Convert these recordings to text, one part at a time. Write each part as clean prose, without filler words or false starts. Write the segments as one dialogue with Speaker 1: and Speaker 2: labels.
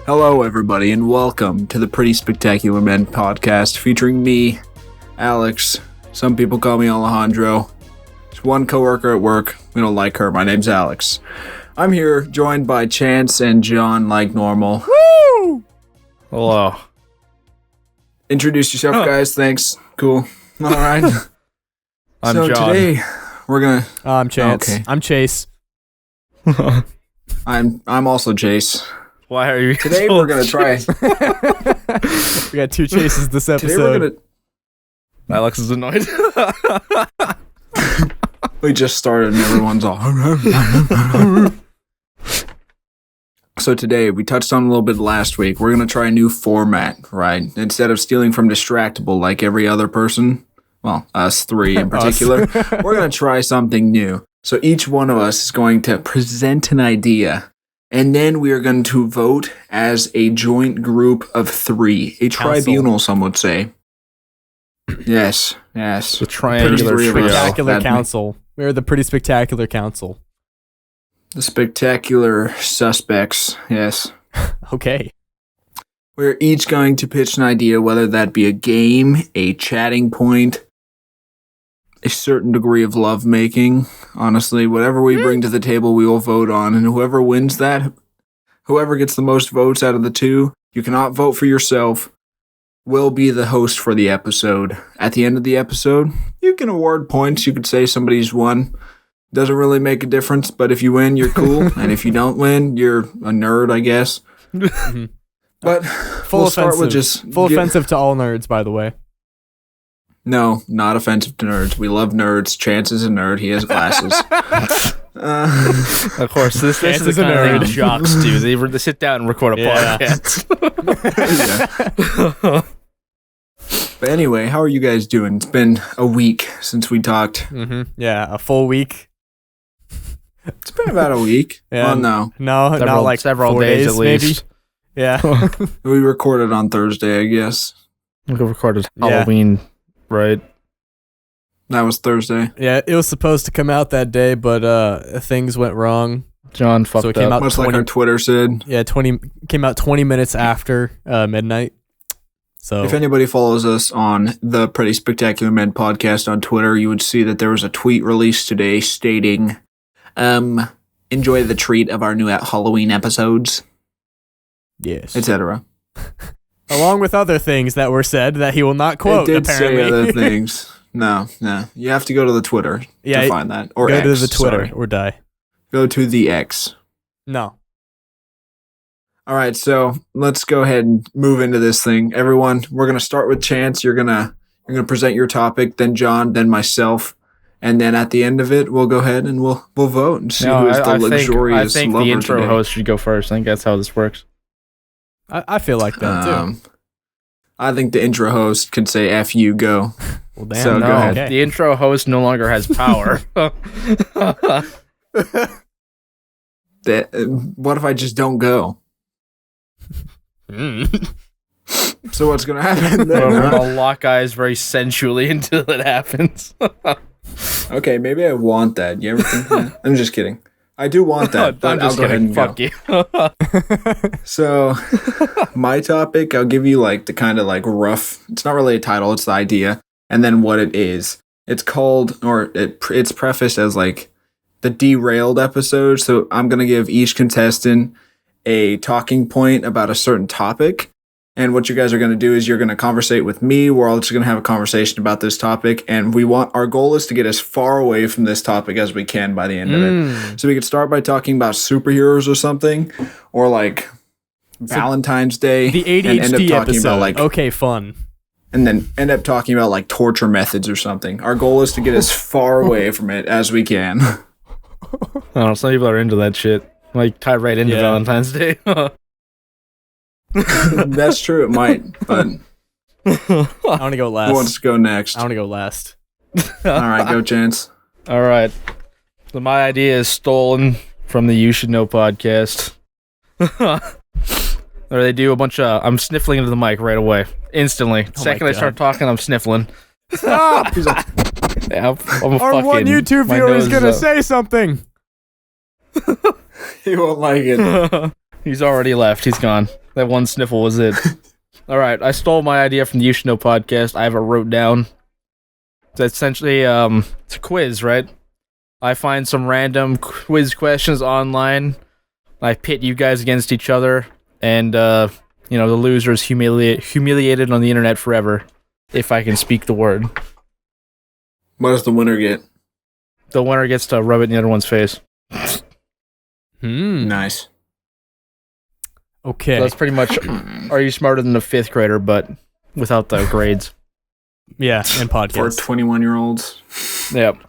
Speaker 1: Hello, everybody, and welcome to the Pretty Spectacular Men podcast featuring me, Alex. Some people call me Alejandro. There's one coworker at work. We don't like her. My name's Alex. I'm here joined by Chance and John like normal.
Speaker 2: Woo! Hello.
Speaker 1: Introduce yourself, guys. Thanks. Cool. All right.
Speaker 2: I'm
Speaker 1: so
Speaker 2: John.
Speaker 1: Today we're gonna.
Speaker 3: I'm Chance.
Speaker 1: Okay.
Speaker 3: I'm Chase.
Speaker 1: I'm also Chase.
Speaker 2: Why are you?
Speaker 1: Today we're gonna try.
Speaker 3: We got two Chases this episode.
Speaker 1: Today we're gonna.
Speaker 2: Alex is annoyed.
Speaker 1: We just started and everyone's all. So today, we touched on a little bit last week. We're going to try a new format, right? Instead of stealing from Distractable like every other person, well, us three in particular, we're going to try something new. So each one of us is going to present an idea, and then we are going to vote as a joint group of three. A tribunal, some would say. Yes.
Speaker 2: The triangular
Speaker 3: spectacular council. We're the Pretty Spectacular Council.
Speaker 1: The spectacular suspects, yes.
Speaker 3: Okay.
Speaker 1: We're each going to pitch an idea, whether that be a game, a chatting point, a certain degree of lovemaking. Honestly, whatever we bring to the table, we will vote on. And whoever wins that, whoever gets the most votes out of the two, you cannot vote for yourself, will be the host for the episode. At the end of the episode, you can award points. You could say somebody's won. Doesn't really make a difference, but if you win, you're cool. And if you don't win, you're a nerd, I guess. But we'll start with just...
Speaker 3: offensive to all nerds, by the way.
Speaker 1: No, not offensive to nerds. We love nerds. Chance is a nerd. He has glasses.
Speaker 2: Of course, this is the kind of thing jocks do. They sit down and record a podcast.
Speaker 1: Yeah. But anyway, how are you guys doing? It's been a week since we talked.
Speaker 3: Mm-hmm. Yeah, a full week.
Speaker 1: It's been about a week.
Speaker 3: Yeah.
Speaker 1: Well, no.
Speaker 3: No, not like
Speaker 2: several
Speaker 3: 4
Speaker 2: days at least.
Speaker 3: Maybe. Yeah.
Speaker 1: We recorded on Thursday, I guess.
Speaker 2: We recorded Halloween, right?
Speaker 1: That was Thursday.
Speaker 3: Yeah, it was supposed to come out that day, but things went wrong.
Speaker 2: John fucked
Speaker 3: So it came
Speaker 2: up.
Speaker 3: out
Speaker 1: Much like our Twitter said.
Speaker 3: Yeah, came out 20 minutes after midnight. So
Speaker 1: If anybody follows us on the Pretty Spectacular Men podcast on Twitter, you would see that there was a tweet released today stating, enjoy the treat of our new Halloween episodes,
Speaker 3: yes,
Speaker 1: etc.
Speaker 3: Along with other things that were said that he will not quote,
Speaker 1: It did
Speaker 3: apparently.
Speaker 1: say other things. No. You have to go to the Twitter to find that. Or
Speaker 3: go
Speaker 1: X,
Speaker 3: to the Twitter
Speaker 1: sorry.
Speaker 3: or die.
Speaker 1: Go to the X.
Speaker 3: No.
Speaker 1: All right, so let's go ahead and move into this thing. Everyone, we're going to start with Chance. You're going to present your topic, then John, then myself. And then at the end of it, we'll go ahead and we'll vote and see who's the luxurious
Speaker 2: I think
Speaker 1: lover
Speaker 2: the intro
Speaker 1: today.
Speaker 2: host should go first. I think that's how this works.
Speaker 3: I feel like that, too.
Speaker 1: I think the intro host can say, F you, go.
Speaker 3: Well, damn.
Speaker 1: So,
Speaker 2: No,
Speaker 1: go ahead.
Speaker 3: Okay.
Speaker 2: the intro host no longer has power.
Speaker 1: What if I just don't go? So what's going to happen then?
Speaker 2: We're
Speaker 1: huh?
Speaker 2: gonna lock eyes very sensually until it happens.
Speaker 1: Okay, maybe I want that. You ever think that? I'm just kidding. I do want that, but
Speaker 2: I'm just
Speaker 1: I'll go
Speaker 2: kidding.
Speaker 1: ahead and
Speaker 2: Fuck
Speaker 1: go.
Speaker 2: you.
Speaker 1: So, my topic, I'll give you like the kind of like rough, it's not really a title, it's the idea, and then what it is. It's called, or it's prefaced as like the derailed episode. So I'm going to give each contestant a talking point about a certain topic. And what you guys are going to do is you're going to conversate with me. We're all just going to have a conversation about this topic. And our goal is to get as far away from this topic as we can by the end of it. So we could start by talking about superheroes or something, or like Valentine's Day.
Speaker 3: The
Speaker 1: and end up
Speaker 3: ADHD
Speaker 1: talking
Speaker 3: episode.
Speaker 1: about like,
Speaker 3: Okay, fun.
Speaker 1: and then end up talking about like torture methods or something. Our goal is to get as far away from it as we can.
Speaker 2: I don't know, some people are into that shit. Like, tie right into Valentine's Day.
Speaker 1: That's true, it might, but
Speaker 3: I want to go last.
Speaker 1: who wants to go next?
Speaker 3: I want to go last.
Speaker 1: All right, go Chance.
Speaker 2: All right. So my idea is stolen from the You Should Know podcast. Or they do a bunch of... I'm sniffling into the mic right away. Instantly. Second I start talking, I'm sniffling.
Speaker 3: Stop!
Speaker 2: Yeah,
Speaker 3: Our one YouTube viewer is going to say something.
Speaker 1: He won't like it.
Speaker 2: He's already left. He's gone. That one sniffle was it. All right, I stole my idea from the You Should Know podcast. I have it wrote down. It's essentially it's a quiz, right? I find some random quiz questions online. I pit you guys against each other, and the loser is humiliated on the internet forever. If I can speak the word.
Speaker 1: What does the winner get?
Speaker 2: The winner gets to rub it in the other one's face.
Speaker 1: Nice.
Speaker 3: Okay.
Speaker 2: So that's pretty much. Are you smarter than a 5th grader, but without the grades?
Speaker 3: Yeah, and
Speaker 1: For
Speaker 3: podcast.
Speaker 1: 21-year-olds.
Speaker 2: Yep.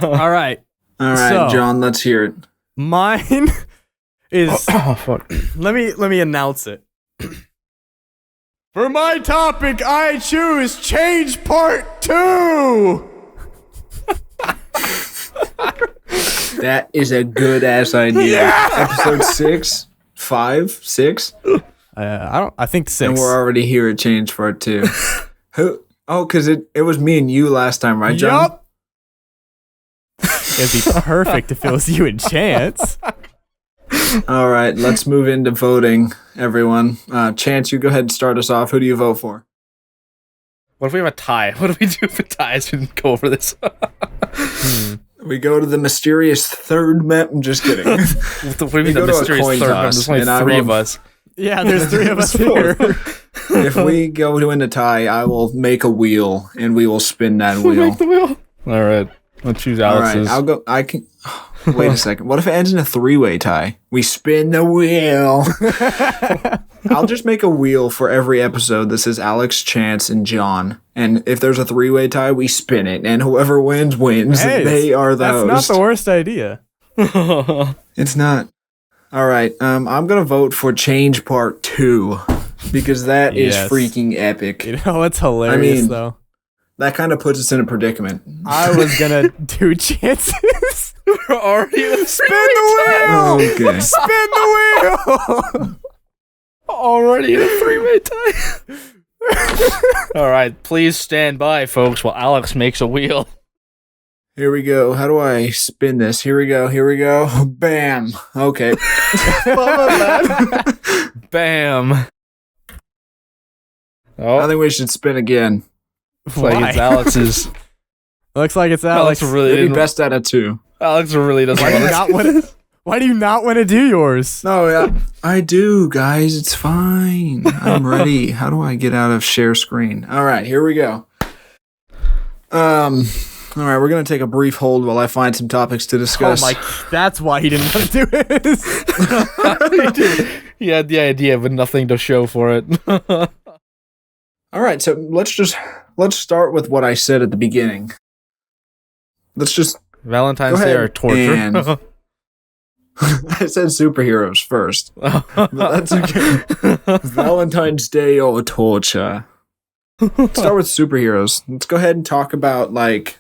Speaker 3: All right.
Speaker 1: All right,
Speaker 3: So-
Speaker 1: John, let's hear it.
Speaker 3: Mine is.
Speaker 2: Oh fuck.
Speaker 3: Let me announce it. For my topic, I choose change part 2.
Speaker 1: That is a good-ass idea. Episode 6? 5? 6?
Speaker 3: I think 6.
Speaker 1: And we're already here at Change Part 2. Who? Oh, because it was me and you last time, right, John?
Speaker 3: Yup. It'd be perfect if it was you and Chance.
Speaker 1: All right, let's move into voting, everyone. Chance, you go ahead and start us off. Who do you vote for?
Speaker 2: What if we have a tie? What do we do if it ties? We didn't go over this.
Speaker 1: We go to the mysterious third map. I'm just kidding.
Speaker 2: What do you mean
Speaker 1: go
Speaker 2: the
Speaker 1: to a
Speaker 2: mysterious
Speaker 1: coin
Speaker 2: third?
Speaker 1: toss,
Speaker 2: There's only
Speaker 1: and I
Speaker 2: 3
Speaker 1: will-
Speaker 2: of us.
Speaker 3: Yeah, there's 3 of us here.
Speaker 1: If we go to a tie, I will make a wheel, and we will spin that wheel.
Speaker 2: Make the wheel. All right. I'll choose
Speaker 1: All right,
Speaker 2: Alex's.
Speaker 1: I'll go. I can. Wait a second. What if it ends in a 3-way tie? We spin the wheel. I'll just make a wheel for every episode that says Alex, Chance, and John. And if there's a 3-way tie, we spin it, and whoever wins wins.
Speaker 3: Hey,
Speaker 1: they are the
Speaker 3: That's
Speaker 1: host.
Speaker 3: not the worst idea.
Speaker 1: It's not. All right. I'm gonna vote for Change Part 2 because that is
Speaker 3: Yes.
Speaker 1: freaking epic.
Speaker 3: You know what's hilarious
Speaker 1: mean-
Speaker 3: though?
Speaker 1: That kind of puts us in a predicament.
Speaker 3: I was gonna do Chances.
Speaker 2: We're already in a
Speaker 3: Spin the wheel.
Speaker 1: Okay.
Speaker 3: Spin the wheel.
Speaker 2: already in a 3-way tie. All right, please stand by, folks, while Alex makes a wheel.
Speaker 1: Here we go. How do I spin this? Here we go. Here we go. Bam. Okay.
Speaker 2: Bam. Oh,
Speaker 1: I think we should spin again.
Speaker 2: looks like it's Alex's.
Speaker 3: Looks like it's
Speaker 2: Alex
Speaker 3: Alex.
Speaker 2: really
Speaker 1: Maybe
Speaker 2: didn't.
Speaker 1: best out of 2.
Speaker 2: Alex really doesn't
Speaker 3: Why do you
Speaker 2: want
Speaker 3: not want to? Why do you not want to do yours?
Speaker 1: No, yeah, I do, guys. It's fine. I'm ready. How do I get out of share screen? All right, here we go. All right, we're gonna take a brief hold while I find some topics to discuss.
Speaker 3: Oh my! That's why he didn't want to do it.
Speaker 2: He had the idea, but nothing to show for it.
Speaker 1: All right, so let's start with what I said at the beginning. Let's just.
Speaker 2: Valentine's
Speaker 1: Go
Speaker 2: Day
Speaker 1: ahead
Speaker 2: or torture.
Speaker 1: and- I said superheroes first, but that's okay. Valentine's Day or torture. Let's start with superheroes. Let's go ahead and talk about let's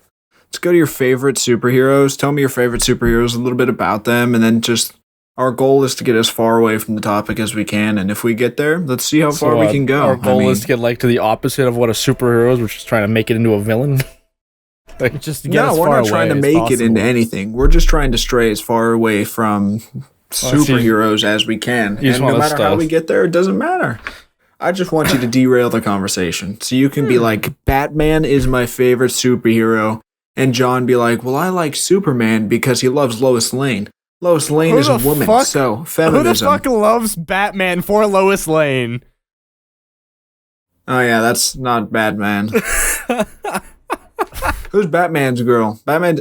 Speaker 1: go to your favorite superheroes. Tell me your favorite superheroes, a little bit about them, and then just our goal is to get as far away from the topic as we can. And if we get there, let's see how far we can go.
Speaker 2: Our goal is to get to the opposite of what a superhero is, which is trying to make it into a villain.
Speaker 3: Just to get
Speaker 1: No,
Speaker 3: as
Speaker 1: we're
Speaker 3: far
Speaker 1: not trying to
Speaker 3: away as
Speaker 1: make it
Speaker 3: possible.
Speaker 1: into anything. We're just trying to stray as far away from superheroes as we can.
Speaker 2: You just
Speaker 1: And no
Speaker 2: want us
Speaker 1: matter how
Speaker 2: to-
Speaker 1: we get there, it doesn't matter. I just want you to derail the conversation. So you can be like, Batman is my favorite superhero. And John be like, well, I like Superman because he loves Lois Lane. Lois Lane
Speaker 3: Who
Speaker 1: is a
Speaker 3: the
Speaker 1: woman,
Speaker 3: fuck-
Speaker 1: so
Speaker 3: Who the
Speaker 1: feminism.
Speaker 3: fuck loves Batman for Lois Lane?
Speaker 1: Oh yeah, that's not Batman. Who's Batman's girl? Batman,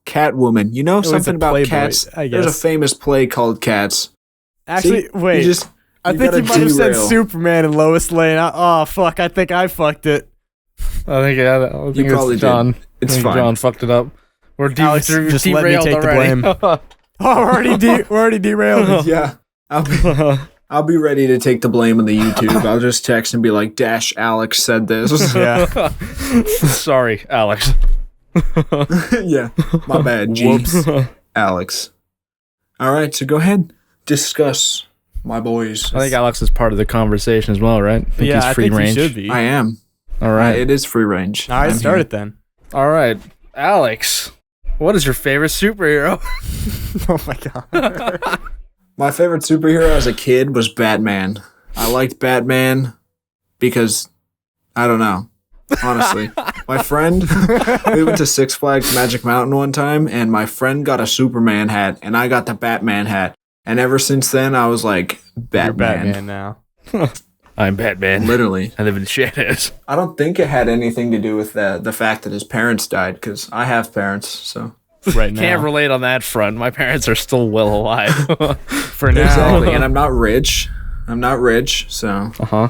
Speaker 1: Catwoman. You know
Speaker 3: was
Speaker 1: something
Speaker 3: a
Speaker 1: about
Speaker 3: Playboy,
Speaker 1: cats?
Speaker 3: I
Speaker 1: There's a
Speaker 3: guess.
Speaker 1: famous play called Cats.
Speaker 3: Actually,
Speaker 1: See?
Speaker 3: wait.
Speaker 1: You
Speaker 3: I think
Speaker 1: gotta
Speaker 3: you might have said
Speaker 1: derail.
Speaker 3: Superman and Lois Lane. Oh fuck! I think I fucked it.
Speaker 2: I think
Speaker 1: You probably
Speaker 2: it's John.
Speaker 1: did. It's
Speaker 2: I think
Speaker 1: fine.
Speaker 2: John fucked it up. We're
Speaker 3: Alex, just let me
Speaker 2: derailed
Speaker 3: take the
Speaker 2: already.
Speaker 3: blame. Oh, we're already derailed.
Speaker 1: Yeah, I'll be ready to take the blame on the YouTube. I'll just text and be like, "Dash Alex said this."
Speaker 3: Yeah.
Speaker 2: Sorry, Alex.
Speaker 1: Yeah, my bad. G.
Speaker 3: Whoops.
Speaker 1: Alex. All right, so go ahead, discuss, my boys.
Speaker 2: I think Alex is part of the conversation as well, right?
Speaker 3: Yeah,
Speaker 2: he's
Speaker 3: I
Speaker 2: free
Speaker 3: think
Speaker 2: range.
Speaker 3: he should be.
Speaker 1: I am.
Speaker 2: All right.
Speaker 1: It is free range.
Speaker 3: All right,
Speaker 1: I'm
Speaker 3: start
Speaker 1: here.
Speaker 3: it then.
Speaker 2: All right. Alex, what is your favorite superhero?
Speaker 3: Oh my god.
Speaker 1: My favorite superhero as a kid was Batman. I liked Batman because, I don't know, honestly. My friend, we went to Six Flags Magic Mountain one time, and my friend got a Superman hat, and I got the Batman hat. And ever since then, I was like, Batman.
Speaker 3: You're Batman now.
Speaker 2: I'm Batman.
Speaker 1: Literally.
Speaker 2: I live in the shadows.
Speaker 1: I don't think it had anything to do with the fact that his parents died, because I have parents, so.
Speaker 3: Right now.
Speaker 2: Can't relate on that front. My parents are still well alive.
Speaker 3: For now.
Speaker 1: Exactly, and I'm not rich. So.
Speaker 2: Uh-huh.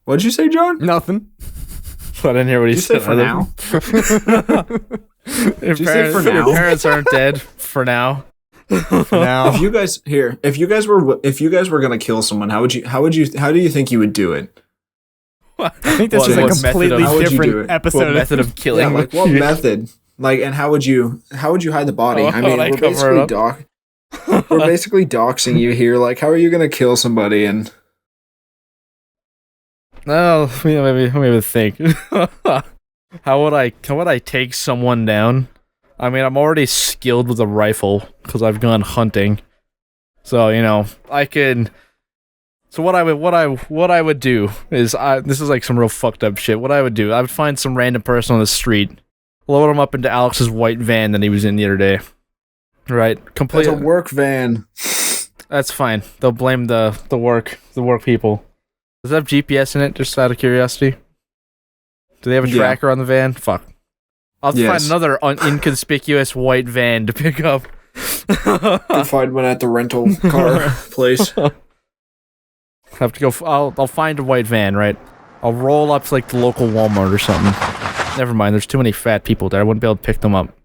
Speaker 1: What'd you say, John?
Speaker 3: Nothing.
Speaker 2: I didn't hear what he
Speaker 1: Did you
Speaker 2: said.
Speaker 1: say for now?
Speaker 2: Your
Speaker 1: you say for now?
Speaker 2: Your parents aren't dead for now.
Speaker 3: For now.
Speaker 1: If you guys were gonna kill someone, how do you think you would do it?
Speaker 3: I think this is a
Speaker 2: What
Speaker 3: completely
Speaker 1: how would you do
Speaker 3: different
Speaker 1: it?
Speaker 3: episode.
Speaker 2: What method of killing?
Speaker 1: Yeah, like what method? Like, and how would you hide the body?
Speaker 2: Oh,
Speaker 1: I mean,
Speaker 2: I
Speaker 1: we're
Speaker 2: cover it
Speaker 1: basically we're basically doxing you here. Like, how are you gonna kill somebody? And
Speaker 2: No, maybe think. How would I take someone down? I mean, I'm already skilled with a rifle because I've gone hunting. So, I could. So what I would do is this is like some real fucked up shit. What I would do, I would find some random person on the street, load him up into Alex's white van that he was in the other day. Right?
Speaker 1: it's a work van.
Speaker 2: That's fine. They'll blame the work people. Does it have GPS in it, just out of curiosity? Do they have a
Speaker 1: Yeah.
Speaker 2: tracker on the van? Fuck. I'll find
Speaker 1: Yes.
Speaker 2: another inconspicuous white van to pick up.
Speaker 1: You'll find one at the rental car place.
Speaker 2: Have to go. I'll find a white van, right? I'll roll up to like the local Walmart or something. Never mind. There's too many fat people there. I wouldn't be able to pick them up.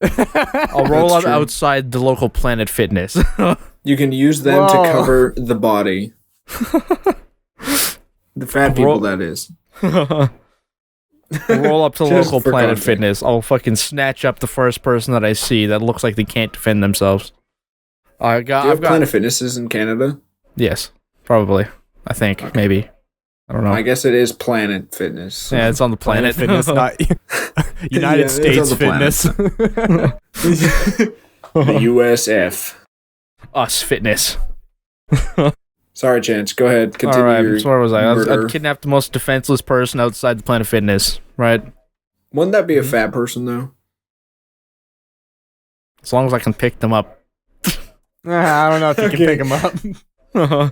Speaker 2: I'll roll
Speaker 1: That's
Speaker 2: up
Speaker 1: true.
Speaker 2: outside the local Planet Fitness.
Speaker 1: You can use them to
Speaker 3: Whoa.
Speaker 1: cover the body. The fat people, that is.
Speaker 2: I'll roll up to the
Speaker 1: Just
Speaker 2: local
Speaker 1: for
Speaker 2: Planet
Speaker 1: context.
Speaker 2: Fitness. I'll fucking snatch up the first person that I see that looks like they can't defend themselves.
Speaker 1: Do you
Speaker 2: I've
Speaker 1: have
Speaker 2: got
Speaker 1: Planet Fitnesses in Canada?
Speaker 2: yes, probably. I think maybe. I don't know.
Speaker 1: I guess it is Planet Fitness. so-
Speaker 2: Yeah, it's on the planet.
Speaker 3: Fitness, not United
Speaker 1: Yeah, it's
Speaker 3: States
Speaker 1: on the planet.
Speaker 3: Fitness.
Speaker 1: The USF.
Speaker 2: Us fitness.
Speaker 1: Sorry, Chance. Go ahead. Continue
Speaker 2: All right.
Speaker 1: your
Speaker 2: So where was I?
Speaker 1: murder.
Speaker 2: I'd kidnap the most defenseless person outside the Planet Fitness. Right.
Speaker 1: Wouldn't that be a fat person, though?
Speaker 2: As long as I can pick them up.
Speaker 3: I don't know if you can
Speaker 1: Okay.
Speaker 3: pick them up.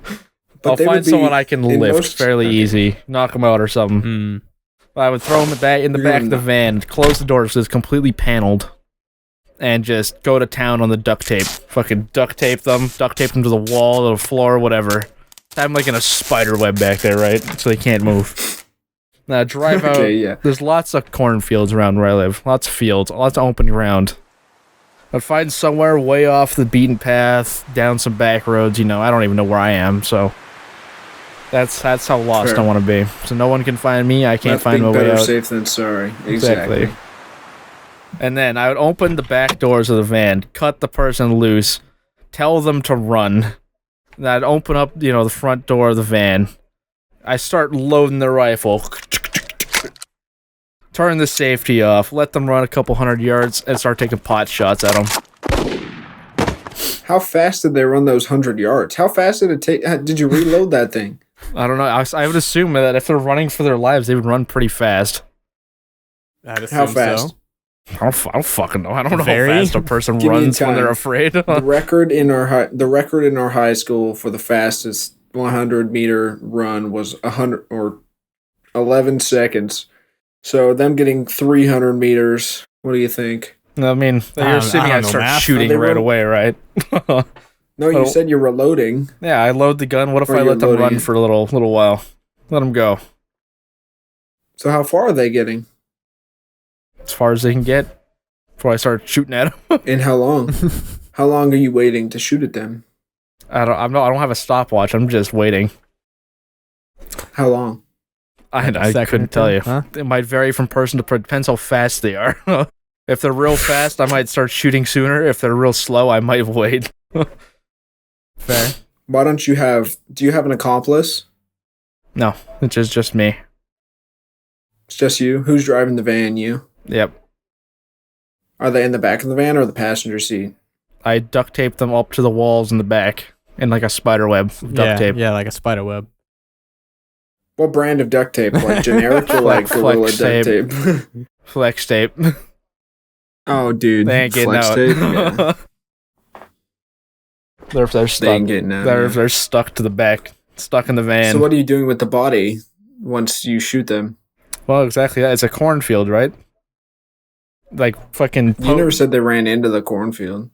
Speaker 2: I'll
Speaker 1: they would
Speaker 2: find
Speaker 1: be
Speaker 2: someone I can
Speaker 1: in
Speaker 2: lift
Speaker 1: most-
Speaker 2: fairly
Speaker 1: okay.
Speaker 2: easy. Knock them out or something.
Speaker 3: Hmm.
Speaker 2: I would throw them in the
Speaker 1: You're
Speaker 2: back of
Speaker 1: gonna
Speaker 2: the van, close the door so it's completely paneled, and just go to town on the duct tape. Fucking duct tape them to the wall, the floor, whatever. Have them like in a spider web back there, right? So they can't move. Now drive out.
Speaker 1: Okay, yeah.
Speaker 2: There's lots of cornfields around where I live. Lots of fields, lots of open ground. I'd find somewhere way off the beaten path, down some back roads. I don't even know where I am, so that's how lost
Speaker 1: Fair.
Speaker 2: I want to be. So no one can find me. I can't
Speaker 1: That's
Speaker 2: find my way
Speaker 1: better
Speaker 2: out.
Speaker 1: safe than sorry. Exactly.
Speaker 2: And then I would open the back doors of the van, cut the person loose, tell them to run. Then I'd open up, the front door of the van. I start loading the rifle. Turn the safety off, let them run a couple 100 yards, and start taking pot shots at them.
Speaker 1: How fast did they run those 100 yards? How fast did it take? Did you reload that thing?
Speaker 2: I don't know. I would assume that if they're running for their lives, they would run pretty fast.
Speaker 3: I'd
Speaker 1: How
Speaker 3: assume
Speaker 1: fast?
Speaker 3: so.
Speaker 2: I don't fucking know. I don't know
Speaker 3: Very?
Speaker 2: how fast a person
Speaker 1: Give me
Speaker 2: runs when
Speaker 1: time.
Speaker 2: they're afraid.
Speaker 1: The record in our high school for the fastest 100-meter run was 100 or 11 seconds. So them getting 300 meters. What do you think?
Speaker 2: I mean,
Speaker 3: I
Speaker 2: you're
Speaker 3: don't
Speaker 2: assuming I'd
Speaker 3: know
Speaker 2: start
Speaker 3: math.
Speaker 2: shooting
Speaker 1: They
Speaker 2: right
Speaker 1: run-
Speaker 2: away, right?
Speaker 1: No, you
Speaker 2: Oh.
Speaker 1: said you were loading.
Speaker 2: Yeah, I load the gun. What if
Speaker 1: Or
Speaker 2: I
Speaker 1: you're
Speaker 2: let them
Speaker 1: loading
Speaker 2: run
Speaker 1: it.
Speaker 2: for a little while? Let them go
Speaker 1: So how far are they getting?
Speaker 2: as far as they can get before I start shooting at them.
Speaker 1: And how long? How long are you waiting to shoot at them?
Speaker 2: I don't have a stopwatch. I'm just waiting.
Speaker 1: How long?
Speaker 2: I
Speaker 3: Second
Speaker 2: couldn't
Speaker 3: or
Speaker 2: tell
Speaker 3: two,
Speaker 2: you.
Speaker 3: huh?
Speaker 2: It might vary from person to person. Depends how fast they are. If they're real fast, I might start shooting sooner. If they're real slow, I might wait.
Speaker 3: Fair.
Speaker 1: Why don't you have? Do you have an accomplice?
Speaker 2: No, it's just me.
Speaker 1: It's just you. Who's driving the van? You.
Speaker 2: Yep.
Speaker 1: Are they in the back of the van or the passenger seat?
Speaker 2: I duct tape them up to the walls in the back in like a spider web of duct tape.
Speaker 3: Yeah, like a spider web.
Speaker 1: What brand of duct tape? Like generic or like Gorilla
Speaker 2: Flex
Speaker 1: duct tape?
Speaker 2: Flex tape.
Speaker 1: Oh, dude.
Speaker 2: They ain't getting
Speaker 1: Flex
Speaker 2: out.
Speaker 1: tape? Yeah.
Speaker 2: They're
Speaker 1: They
Speaker 2: stuck.
Speaker 1: ain't getting out.
Speaker 2: They're stuck to the back, stuck in the van.
Speaker 1: So what are you doing with the body once you shoot them?
Speaker 2: Well, exactly that. It's a cornfield, right? Like fucking.
Speaker 1: You never said they ran into the cornfield.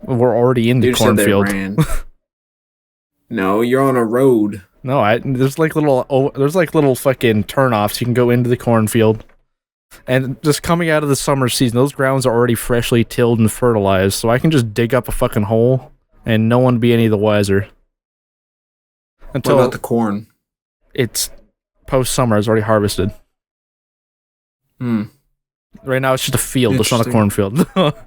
Speaker 2: We're already in the
Speaker 1: You said they
Speaker 2: cornfield.
Speaker 1: ran. No, you're on a road.
Speaker 2: No, there's like little fucking turnoffs. You can go into the cornfield, and just coming out of the summer season, those grounds are already freshly tilled and fertilized. So I can just dig up a fucking hole, and no one be any the wiser.
Speaker 1: What
Speaker 2: Until
Speaker 1: about the corn?
Speaker 2: it's post summer, it's already harvested.
Speaker 1: Hmm.
Speaker 2: Right now, it's just a field. It's not a
Speaker 1: Interesting.
Speaker 2: cornfield.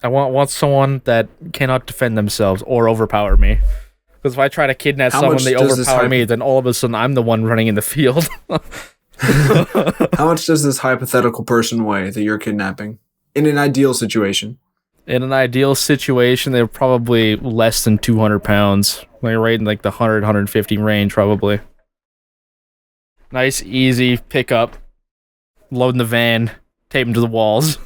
Speaker 2: I want someone that cannot defend themselves or overpower me. Because if I try to kidnap
Speaker 1: How
Speaker 2: someone,
Speaker 1: much
Speaker 2: they
Speaker 1: does this
Speaker 2: overpower me, then all of a sudden I'm the one running in the field.
Speaker 1: How much does this hypothetical person weigh that you're kidnapping? In an ideal situation.
Speaker 2: In an ideal situation, they're probably less than 200 pounds. They're right in like the 100, 150 range, probably. Nice, easy pickup. Load in the van, tape them to the walls.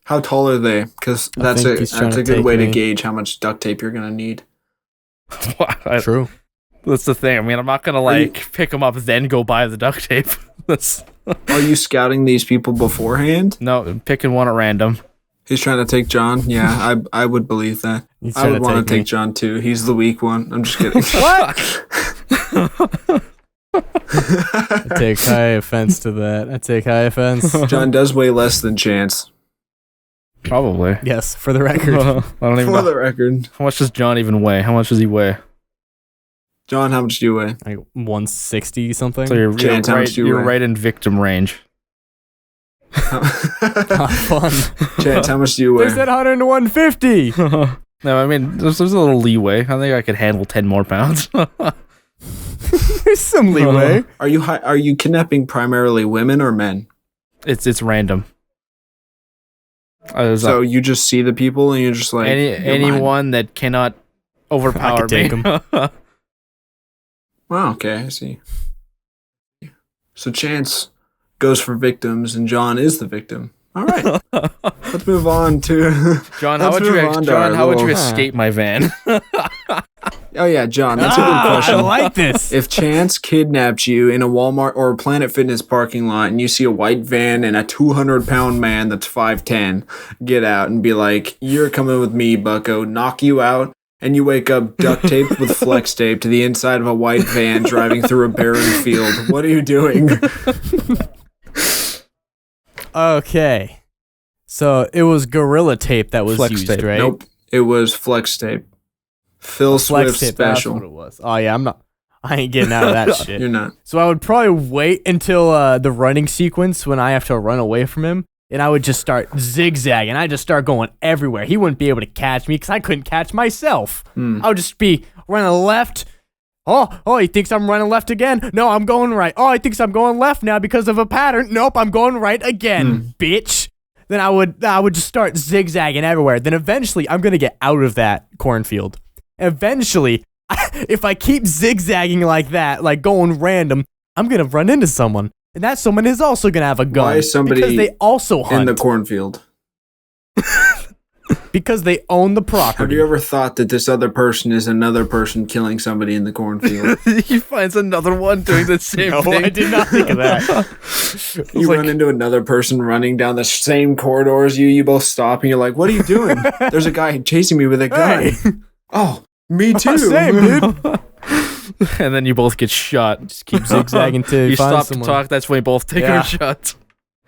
Speaker 1: How tall are they? Because that's
Speaker 3: think he's trying
Speaker 1: a
Speaker 3: to
Speaker 1: good
Speaker 3: take
Speaker 1: way to
Speaker 3: me.
Speaker 1: gauge how much duct tape you're gonna need.
Speaker 3: True.
Speaker 2: That's the thing. I mean, I'm not gonna pick them up then go buy the duct tape. That's
Speaker 1: Are you scouting these people beforehand?
Speaker 2: no picking one at random.
Speaker 1: He's trying to take John. Yeah, I would believe that.
Speaker 3: He's
Speaker 1: I
Speaker 3: trying
Speaker 1: would want to
Speaker 3: me.
Speaker 1: take John too. He's the weak one. I'm just kidding.
Speaker 3: What? I take high offense to that. I take high offense.
Speaker 1: John does weigh less than Chance.
Speaker 2: Probably.
Speaker 3: Yes, for the record.
Speaker 2: I don't even
Speaker 1: For
Speaker 2: know.
Speaker 1: the record.
Speaker 2: How much does John even weigh? How much does he weigh?
Speaker 1: John, how much do you weigh?
Speaker 3: Like 160 something.
Speaker 2: So you're
Speaker 1: Chance, how much do you
Speaker 2: you're
Speaker 1: weigh?
Speaker 2: right in victim range.
Speaker 3: Fun.
Speaker 1: Chance, how much do you
Speaker 3: They
Speaker 1: weigh?
Speaker 3: said 100 to 150.
Speaker 2: No, I mean there's a little leeway. I think I could handle 10 more pounds.
Speaker 3: There's some leeway.
Speaker 1: Are you kidnapping primarily women or men?
Speaker 2: It's random.
Speaker 1: So you just see the people and you're just like "You're mine."
Speaker 2: anyone that cannot overpower
Speaker 3: I could take
Speaker 2: me.
Speaker 1: Wow, okay, I see. So Chance goes for victims and John is the victim. All right. Let's move on to
Speaker 2: John, how
Speaker 1: let's
Speaker 2: would you
Speaker 1: move on to our
Speaker 2: John, how would you
Speaker 1: little-
Speaker 2: escape my van?
Speaker 1: Oh yeah, John, that's a good
Speaker 3: I
Speaker 1: question.
Speaker 3: like this.
Speaker 1: If Chance kidnapped you in a Walmart or a Planet Fitness parking lot and you see a white van and a 200-pound man that's 5'10", get out and be like, "You're coming with me, bucko," knock you out, and you wake up duct taped with flex tape to the inside of a white van driving through a barren field. What are you doing?
Speaker 3: Okay. So it was Gorilla Tape that was
Speaker 2: Flex
Speaker 3: used,
Speaker 2: tape.
Speaker 3: right?
Speaker 1: Nope, it was flex tape. Phil
Speaker 3: Flex
Speaker 1: Swift
Speaker 3: tape, that's
Speaker 1: special.
Speaker 3: what it was. Oh yeah, I ain't getting out of that shit.
Speaker 1: You're not.
Speaker 3: So I would probably wait until the running sequence when I have to run away from him, and I would just start zigzagging. I just start going everywhere. He wouldn't be able to catch me because I couldn't catch myself. I would just be running left. Oh, he thinks I'm running left again. No, I'm going right. Oh, he thinks I'm going left now because of a pattern. Nope, I'm going right again, bitch. Then I would just start zigzagging everywhere. Then eventually I'm gonna get out of that cornfield. Eventually, if I keep zigzagging like that, like going random, I'm gonna run into someone, and that someone is also gonna have a gun.
Speaker 1: Why is somebody
Speaker 3: because they also hunt
Speaker 1: in the cornfield?
Speaker 3: because they own the
Speaker 1: Have
Speaker 3: property.
Speaker 1: you ever thought that this other person is another person killing somebody in the cornfield?
Speaker 2: He finds another one doing the same
Speaker 3: No,
Speaker 2: thing.
Speaker 3: I did not think of that.
Speaker 1: You run into another person running down the same corridor as you. You both stop and you're like, "What are you doing?" There's a guy chasing me with a gun.
Speaker 3: Hey,
Speaker 1: Oh, me too.
Speaker 3: same, dude.
Speaker 2: And then you both get shot.
Speaker 3: Just keep zigzagging till
Speaker 2: You
Speaker 3: find
Speaker 2: stop
Speaker 3: someone.
Speaker 2: to talk. That's when you both take
Speaker 3: Yeah.
Speaker 2: your shots.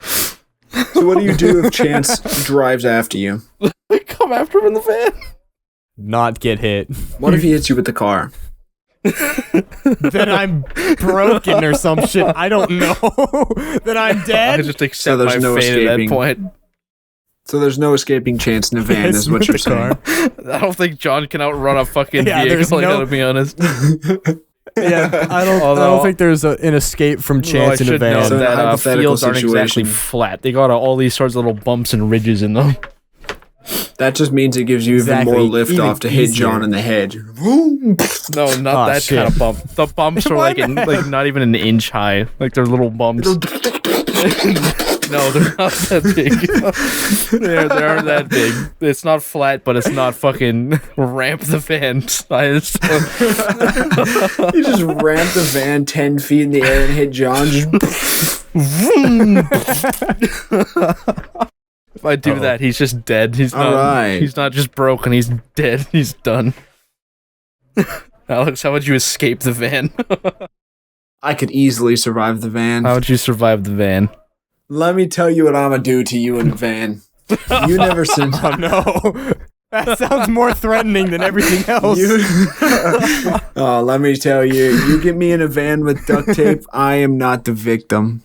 Speaker 1: So what do you do if Chance drives after you?
Speaker 2: They come after him in the van.
Speaker 3: Not get hit.
Speaker 1: What if he hits you with the car?
Speaker 3: Then I'm broken or some shit. I don't know. Then I'm
Speaker 2: I
Speaker 3: dead.
Speaker 2: just accept
Speaker 1: there's
Speaker 2: my
Speaker 1: no
Speaker 2: fate at that
Speaker 1: escaping.
Speaker 2: point.
Speaker 1: So there's no escaping Chance in a van, is what you're
Speaker 3: With the
Speaker 1: saying.
Speaker 2: I don't think John can outrun a fucking
Speaker 3: Yeah, there's
Speaker 2: vehicle. I
Speaker 3: no-
Speaker 2: gotta be honest.
Speaker 3: Yeah, I don't
Speaker 2: Although-
Speaker 3: think there's an escape from
Speaker 2: I
Speaker 3: chance in a
Speaker 2: should know
Speaker 3: van.
Speaker 1: So in a
Speaker 2: that
Speaker 1: hypothetical
Speaker 2: fields aren't exactly
Speaker 1: situation-
Speaker 2: flat. They got all these sorts of little bumps and ridges in them.
Speaker 1: That just means it gives you
Speaker 3: Exactly.
Speaker 1: even more lift
Speaker 3: Even
Speaker 1: off to hit
Speaker 3: easier.
Speaker 1: John in the head.
Speaker 2: No, not that
Speaker 3: shit.
Speaker 2: kind of bump. The bumps are like not even an inch high. Like they're little bumps. No, they're not that big. they aren't that big. It's not flat, but it's not fucking ramp the van size.
Speaker 1: You just ramp the van 10 feet in the air and hit John.
Speaker 2: If I do that, he's just dead. He's not.
Speaker 1: Alright.
Speaker 2: He's not just broken. He's dead. He's done. Alex, how would you escape the van?
Speaker 1: I could easily survive the van.
Speaker 2: How would you survive the van?
Speaker 1: Let me tell you what I'm gonna do to you in the van. You never seen.
Speaker 3: Oh no. That sounds more threatening than everything else.
Speaker 1: Oh, let me tell you. You get me in a van with duct tape, I am not the victim.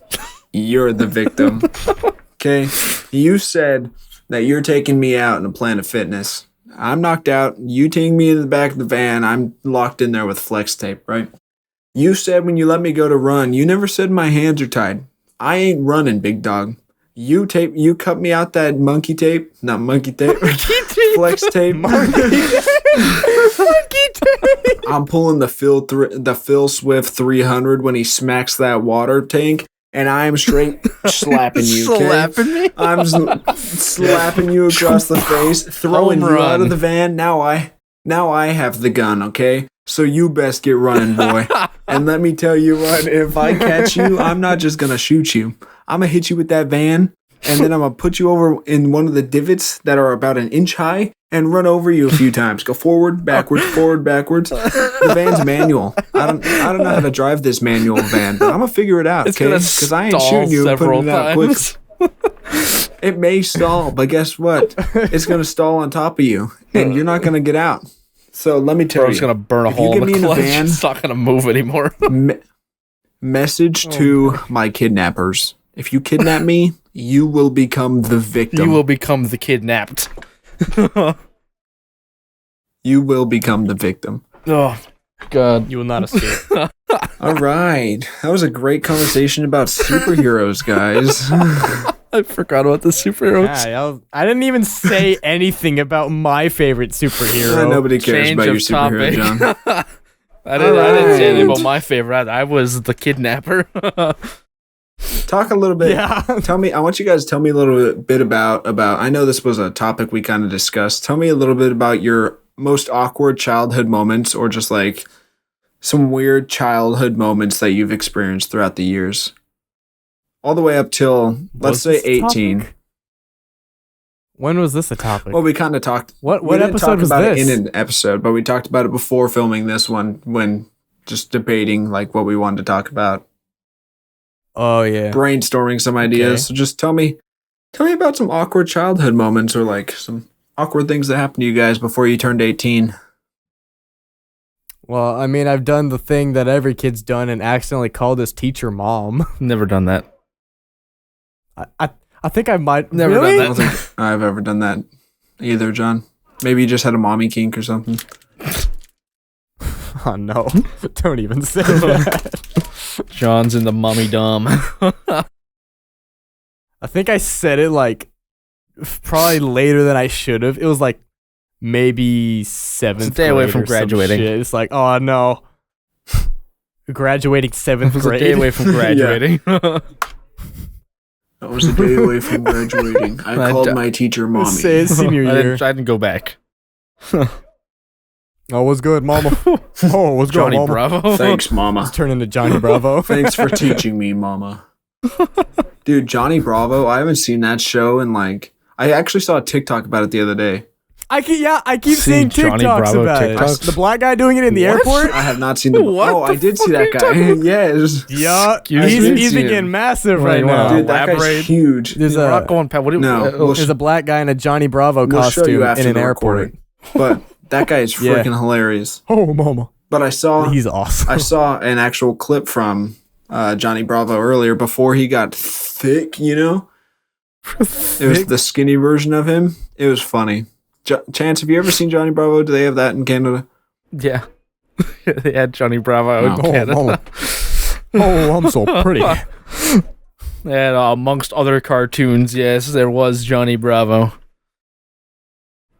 Speaker 1: You're the victim. Okay? You said that you're taking me out in a Planet Fitness. I'm knocked out. You take me in the back of the van. I'm locked in there with flex tape, right? You said when you let me go to run, you never said my hands are tied. I ain't running, big dog. You cut me out that monkey tape. Not monkey tape. Flex tape.
Speaker 3: Monkey tape.
Speaker 1: I'm pulling the Phil Swift 300 when he smacks that water tank, and I am straight slapping you. Okay?
Speaker 2: Slapping me?
Speaker 1: I'm slapping you across the face, throwing
Speaker 2: Home
Speaker 1: you
Speaker 2: run.
Speaker 1: out of the van. Now I have the gun. Okay, so you best get running, boy. And let me tell you what: if I catch you, I'm not just gonna shoot you. I'm gonna hit you with that van, and then I'm gonna put you over in one of the divots that are about an inch high and run over you a few times. Go forward, backwards, forward, backwards. The van's manual. I don't know how to drive this manual van, but I'm gonna figure it out,
Speaker 2: It's
Speaker 1: okay?
Speaker 2: gonna
Speaker 1: Because I ain't
Speaker 2: stall
Speaker 1: shooting you and
Speaker 2: several
Speaker 1: putting it out quick.
Speaker 2: times.
Speaker 1: It may stall, but guess what? It's gonna stall on top of you, and you're not gonna get out. So let me tell
Speaker 2: Bro's
Speaker 1: you.
Speaker 2: gonna burn a
Speaker 1: if you
Speaker 2: hole
Speaker 1: get
Speaker 2: in
Speaker 1: me
Speaker 2: the
Speaker 1: in a
Speaker 2: clutch.
Speaker 1: van-
Speaker 2: It's not gonna move anymore.
Speaker 1: Message to my kidnappers. If you kidnap me, you will become the victim.
Speaker 2: You will become the kidnapped.
Speaker 1: You will become the victim.
Speaker 2: Oh, God.
Speaker 3: You will not escape.
Speaker 1: All right. That was a great conversation about superheroes, guys.
Speaker 2: I forgot about the superheroes.
Speaker 3: Yeah, I didn't even say anything about my favorite superhero.
Speaker 1: Nobody cares
Speaker 2: Change
Speaker 1: about your
Speaker 2: of
Speaker 1: superhero,
Speaker 2: topic.
Speaker 1: John.
Speaker 2: I didn't say anything
Speaker 1: Alright.
Speaker 2: about my favorite. I was the kidnapper.
Speaker 1: Talk a little bit.
Speaker 3: Yeah.
Speaker 1: I want you guys to tell me a little bit about I know this was a topic we kind of discussed. Tell me a little bit about your most awkward childhood moments, or just like some weird childhood moments that you've experienced throughout the years. All the way up till, let's
Speaker 3: Was
Speaker 1: say,
Speaker 3: this a
Speaker 1: 18.
Speaker 3: topic? When was this a topic?
Speaker 1: Well, we kind of talked.
Speaker 3: What
Speaker 1: we didn't
Speaker 3: episode
Speaker 1: talk
Speaker 3: was
Speaker 1: about
Speaker 3: this?
Speaker 1: it in an episode, but we talked about it before filming this one when just debating like what we wanted to talk about,
Speaker 3: Oh yeah.
Speaker 1: brainstorming some ideas.
Speaker 3: Okay.
Speaker 1: So just tell me about some awkward childhood moments, or like some awkward things that happened to you guys before you turned 18.
Speaker 3: Well, I mean, I've done the thing that every kid's done and accidentally called his teacher mom.
Speaker 2: Never done that.
Speaker 3: I think I might.
Speaker 2: Never done
Speaker 3: really?
Speaker 1: I don't think I've ever done that either, John. Maybe you just had a mommy kink or something.
Speaker 3: Oh no! Don't even say that.
Speaker 2: John's in the mummy dumb.
Speaker 3: I think I said it like probably later than I should have. It was like maybe seventh.
Speaker 2: Stay away
Speaker 3: grade
Speaker 2: from
Speaker 3: or some
Speaker 2: graduating.
Speaker 3: shit. It's like, oh no, graduating
Speaker 2: It
Speaker 3: seventh
Speaker 2: was a
Speaker 3: grade.
Speaker 2: day away from graduating.
Speaker 1: I was a day away from graduating. I called my teacher mommy.
Speaker 3: Say it's senior
Speaker 2: I
Speaker 3: year.
Speaker 2: didn't go back.
Speaker 3: Oh, what's good, mama? Oh, what's good,
Speaker 2: Johnny
Speaker 3: mama?
Speaker 2: Bravo.
Speaker 1: Thanks, mama.
Speaker 3: Turn into Johnny Bravo.
Speaker 1: Thanks for teaching me, mama. Dude, Johnny Bravo, I haven't seen that show in like... I actually saw a TikTok about it the other day.
Speaker 3: I keep
Speaker 2: See
Speaker 3: seeing
Speaker 2: Johnny
Speaker 3: TikToks
Speaker 2: Bravo
Speaker 3: about it.
Speaker 2: TikToks?
Speaker 3: The black guy doing it in the
Speaker 2: What?
Speaker 3: airport.
Speaker 1: I have not seen the...
Speaker 2: What
Speaker 1: Oh,
Speaker 2: the
Speaker 1: I did see
Speaker 2: fuck are
Speaker 1: that
Speaker 2: you
Speaker 1: guy.
Speaker 2: talking
Speaker 1: Yes.
Speaker 3: Yeah,
Speaker 1: I
Speaker 3: he's
Speaker 1: did see
Speaker 3: getting
Speaker 1: him.
Speaker 3: massive
Speaker 2: Wait,
Speaker 3: right
Speaker 2: what?
Speaker 3: now.
Speaker 1: Dude, that
Speaker 2: Elaborate.
Speaker 1: guy's huge.
Speaker 3: There's
Speaker 2: We're not
Speaker 3: a
Speaker 2: going past. What do
Speaker 1: No,
Speaker 3: there's a black guy in a Johnny Bravo
Speaker 1: We'll show
Speaker 3: costume
Speaker 1: you after
Speaker 3: in an
Speaker 1: the
Speaker 3: airport.
Speaker 1: recording. But that guy is
Speaker 3: Yeah.
Speaker 1: freaking hilarious.
Speaker 3: Oh, mama,
Speaker 1: But I saw...
Speaker 3: he's awesome.
Speaker 1: I saw an actual clip from Johnny Bravo earlier before he got thick, you know? It was the skinny version of him. It was funny. Chance, have you ever seen Johnny Bravo? Do they have that in Canada?
Speaker 2: Yeah. They had Johnny Bravo in
Speaker 1: Oh,
Speaker 2: Canada.
Speaker 3: mama. Oh, I'm so pretty.
Speaker 2: And amongst other cartoons, yes, there was Johnny Bravo.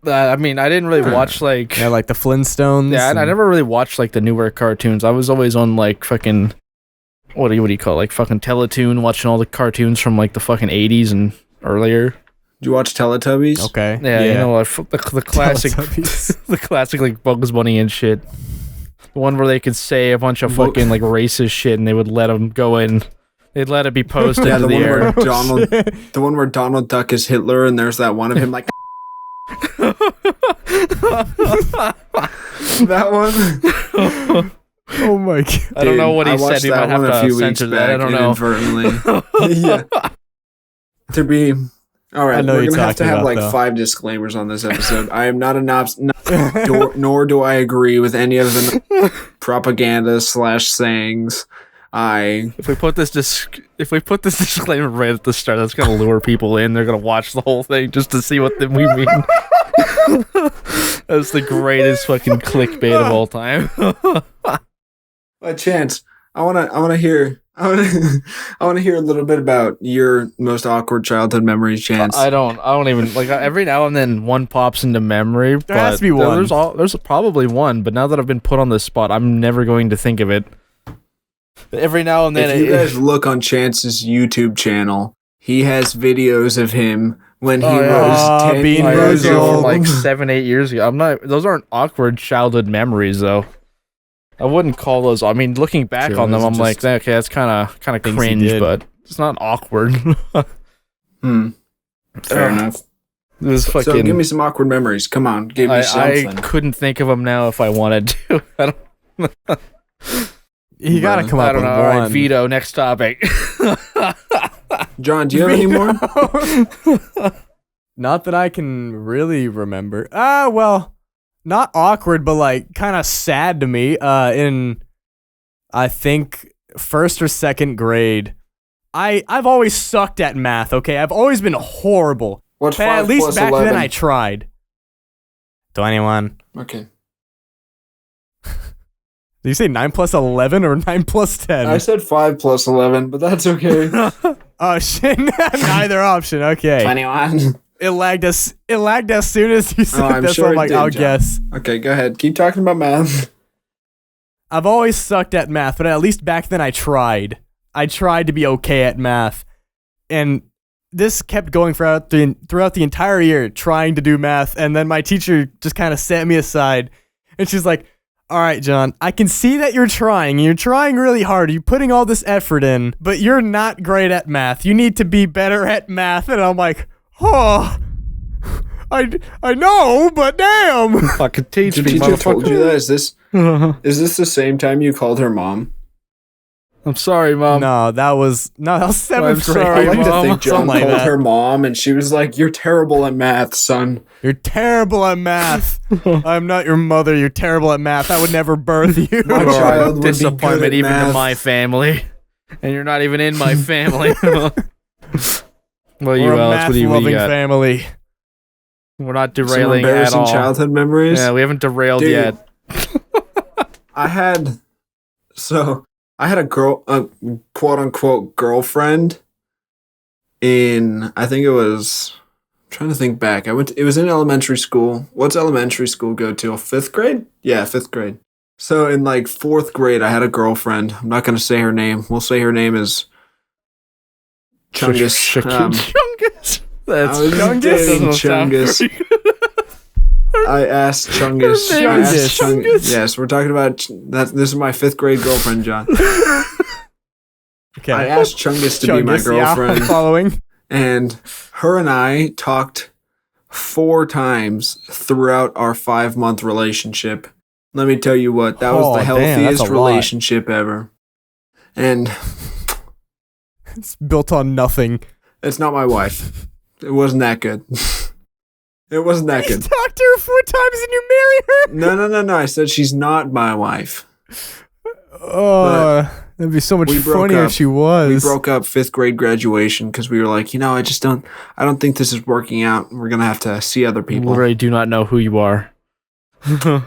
Speaker 2: I mean, I didn't really watch like
Speaker 3: Yeah, like the Flintstones.
Speaker 2: yeah, I
Speaker 3: and-
Speaker 2: never really watched like the newer cartoons. I was always on like fucking what do you call it? Like fucking Teletoon, watching all the cartoons from like the fucking 80s and earlier.
Speaker 1: Did you watch Teletubbies?
Speaker 3: Okay.
Speaker 2: Yeah, you know, like, the classic,
Speaker 3: Teletubbies.
Speaker 2: the classic like Bugs Bunny and shit. The one where they could say a bunch of fucking like racist shit and they would let them go in. They'd let it be posted
Speaker 1: Yeah,
Speaker 2: to
Speaker 1: the
Speaker 2: the
Speaker 1: one
Speaker 2: air.
Speaker 1: where the one where Donald Duck is Hitler, and there's that one of him like that one.
Speaker 3: Oh my god.
Speaker 2: I don't know what he
Speaker 1: I
Speaker 2: said.
Speaker 1: watched
Speaker 2: We
Speaker 1: that
Speaker 2: might have
Speaker 1: one a
Speaker 2: to
Speaker 1: few weeks
Speaker 2: censor that. I
Speaker 1: back
Speaker 2: don't know.
Speaker 1: inadvertently. Yeah. To be all right,
Speaker 3: I know
Speaker 1: we're
Speaker 3: you're
Speaker 1: gonna have to
Speaker 3: talking
Speaker 1: have
Speaker 3: about,
Speaker 1: like
Speaker 3: though.
Speaker 1: 5 disclaimers on this episode. I am not nor do I agree with any of the propaganda / sayings.
Speaker 2: If we put this disclaimer right at the start, that's gonna lure people in. They're gonna watch the whole thing just to see what we mean. That's the greatest fucking clickbait of all time.
Speaker 1: A chance. I wanna hear I wanna hear a little bit about your most awkward childhood memories, Chance.
Speaker 2: I don't even like every now and then one pops into memory.
Speaker 3: There has to be one.
Speaker 2: There's probably one, but now that I've been put on the spot, I'm never going to think of it. Every now and then,
Speaker 1: If you guys look on Chance's YouTube channel, he has videos of him when he was 10
Speaker 3: being
Speaker 1: years
Speaker 2: from
Speaker 1: old.
Speaker 2: like 7-8 years ago. I'm not. Those aren't awkward childhood memories, though. I wouldn't call those. I mean, looking back
Speaker 1: Sure,
Speaker 2: on them,
Speaker 1: those
Speaker 2: I'm
Speaker 1: are
Speaker 2: like,
Speaker 1: just
Speaker 2: okay, that's kind of
Speaker 3: things he
Speaker 2: cringe,
Speaker 3: did.
Speaker 2: but it's not awkward.
Speaker 1: Fair enough.
Speaker 2: It was fucking.
Speaker 1: So give me some awkward memories. Come on, give me
Speaker 2: I
Speaker 1: something.
Speaker 2: couldn't think of them now if I wanted to. I don't.
Speaker 3: You gotta come
Speaker 2: I
Speaker 3: up
Speaker 2: don't
Speaker 3: with
Speaker 2: know. All right,
Speaker 3: one.
Speaker 2: veto. Next topic.
Speaker 1: John, do you have any more?
Speaker 3: Not that I can really remember. Well, not awkward, but like kind of sad to me. In I think first or second grade, I've always sucked at math. Okay, I've always been horrible.
Speaker 1: What's
Speaker 3: But
Speaker 1: 5
Speaker 3: at least
Speaker 1: plus
Speaker 3: back
Speaker 1: 11?
Speaker 3: then I tried. 21.
Speaker 1: Okay.
Speaker 3: Did you say 9 plus 11 or 9 plus 10?
Speaker 1: I said 5 plus 11, but that's okay.
Speaker 3: Oh shit! Neither option. Okay.
Speaker 1: 21.
Speaker 3: It lagged as soon as you said
Speaker 1: I'm
Speaker 3: this.
Speaker 1: sure
Speaker 3: I'm
Speaker 1: it
Speaker 3: like,
Speaker 1: did,
Speaker 3: I'll
Speaker 1: John.
Speaker 3: guess.
Speaker 1: Okay, go ahead. Keep talking about math.
Speaker 3: I've always sucked at math, but at least back then I tried. I tried to be okay at math, and this kept going throughout the entire year, trying to do math. And then my teacher just kind of set me aside, and she's like, "All right, John, I can see that you're trying. You're trying really hard. You're putting all this effort in, but you're not great at math. You need to be better at math." And I'm like, "Oh, I know, but damn."
Speaker 2: Fucking teach
Speaker 1: The
Speaker 2: me,
Speaker 1: teacher told you
Speaker 2: motherfucker.
Speaker 1: that. Is this the same time you called her mom?
Speaker 2: I'm sorry, Mom.
Speaker 3: No, that was seventh grade.
Speaker 2: sorry,
Speaker 1: I like to
Speaker 2: Mom.
Speaker 1: think John
Speaker 3: Something like
Speaker 1: called
Speaker 3: that.
Speaker 1: her mom, and she was like, "You're terrible at math, son."
Speaker 3: You're terrible at math. I'm not your mother. You're terrible at math. I would never birth you.
Speaker 1: My
Speaker 2: You are
Speaker 1: child
Speaker 2: a
Speaker 1: would be
Speaker 2: disappointment
Speaker 1: good at
Speaker 2: even to
Speaker 1: math.
Speaker 2: my family, and you're not even in my family. Well,
Speaker 3: We're
Speaker 2: you
Speaker 3: a
Speaker 2: else? What do you
Speaker 3: math-loving
Speaker 2: got?
Speaker 3: family.
Speaker 2: We're not
Speaker 1: Some
Speaker 2: derailing at
Speaker 1: embarrassing
Speaker 2: all.
Speaker 1: childhood memories.
Speaker 2: Yeah, we haven't derailed
Speaker 1: Dude.
Speaker 2: yet.
Speaker 1: I had a quote unquote girlfriend in, I think it was, I'm trying to think back. It was in elementary school. What's elementary school go to? 5th grade? Yeah, 5th grade. So in like 4th grade, I had a girlfriend. I'm not going to say her name. We'll say her name is Chungus.
Speaker 2: Chungus. That's
Speaker 1: I was
Speaker 2: Chungus.
Speaker 1: dating
Speaker 2: Doesn't sound
Speaker 1: Chungus.
Speaker 2: very good.
Speaker 1: I asked Chungus.
Speaker 2: Her name
Speaker 1: I asked
Speaker 2: is Chungus?
Speaker 1: Yes, we're talking about that. This is my 5th grade girlfriend, John.
Speaker 3: Okay.
Speaker 1: I asked Chungus to be my
Speaker 3: Chungus, yeah,
Speaker 1: girlfriend,
Speaker 3: following.
Speaker 1: and her and I talked 4 times throughout our 5-month relationship. Let me tell you what, that was
Speaker 3: Oh,
Speaker 1: the
Speaker 3: damn, that's
Speaker 1: healthiest
Speaker 3: a lot.
Speaker 1: relationship ever. And
Speaker 3: It's built on nothing.
Speaker 1: it's not my wife. It wasn't that good. It wasn't that
Speaker 3: You
Speaker 1: good.
Speaker 3: talked to her 4 times and you marry her?
Speaker 1: No. I said she's not my wife.
Speaker 3: Oh, that'd be so much
Speaker 1: we broke
Speaker 3: funnier
Speaker 1: up.
Speaker 3: if she was.
Speaker 1: We broke up 5th grade graduation because we were like, I don't think this is working out. We're going to have to see other people.
Speaker 2: Literally do not know who you are.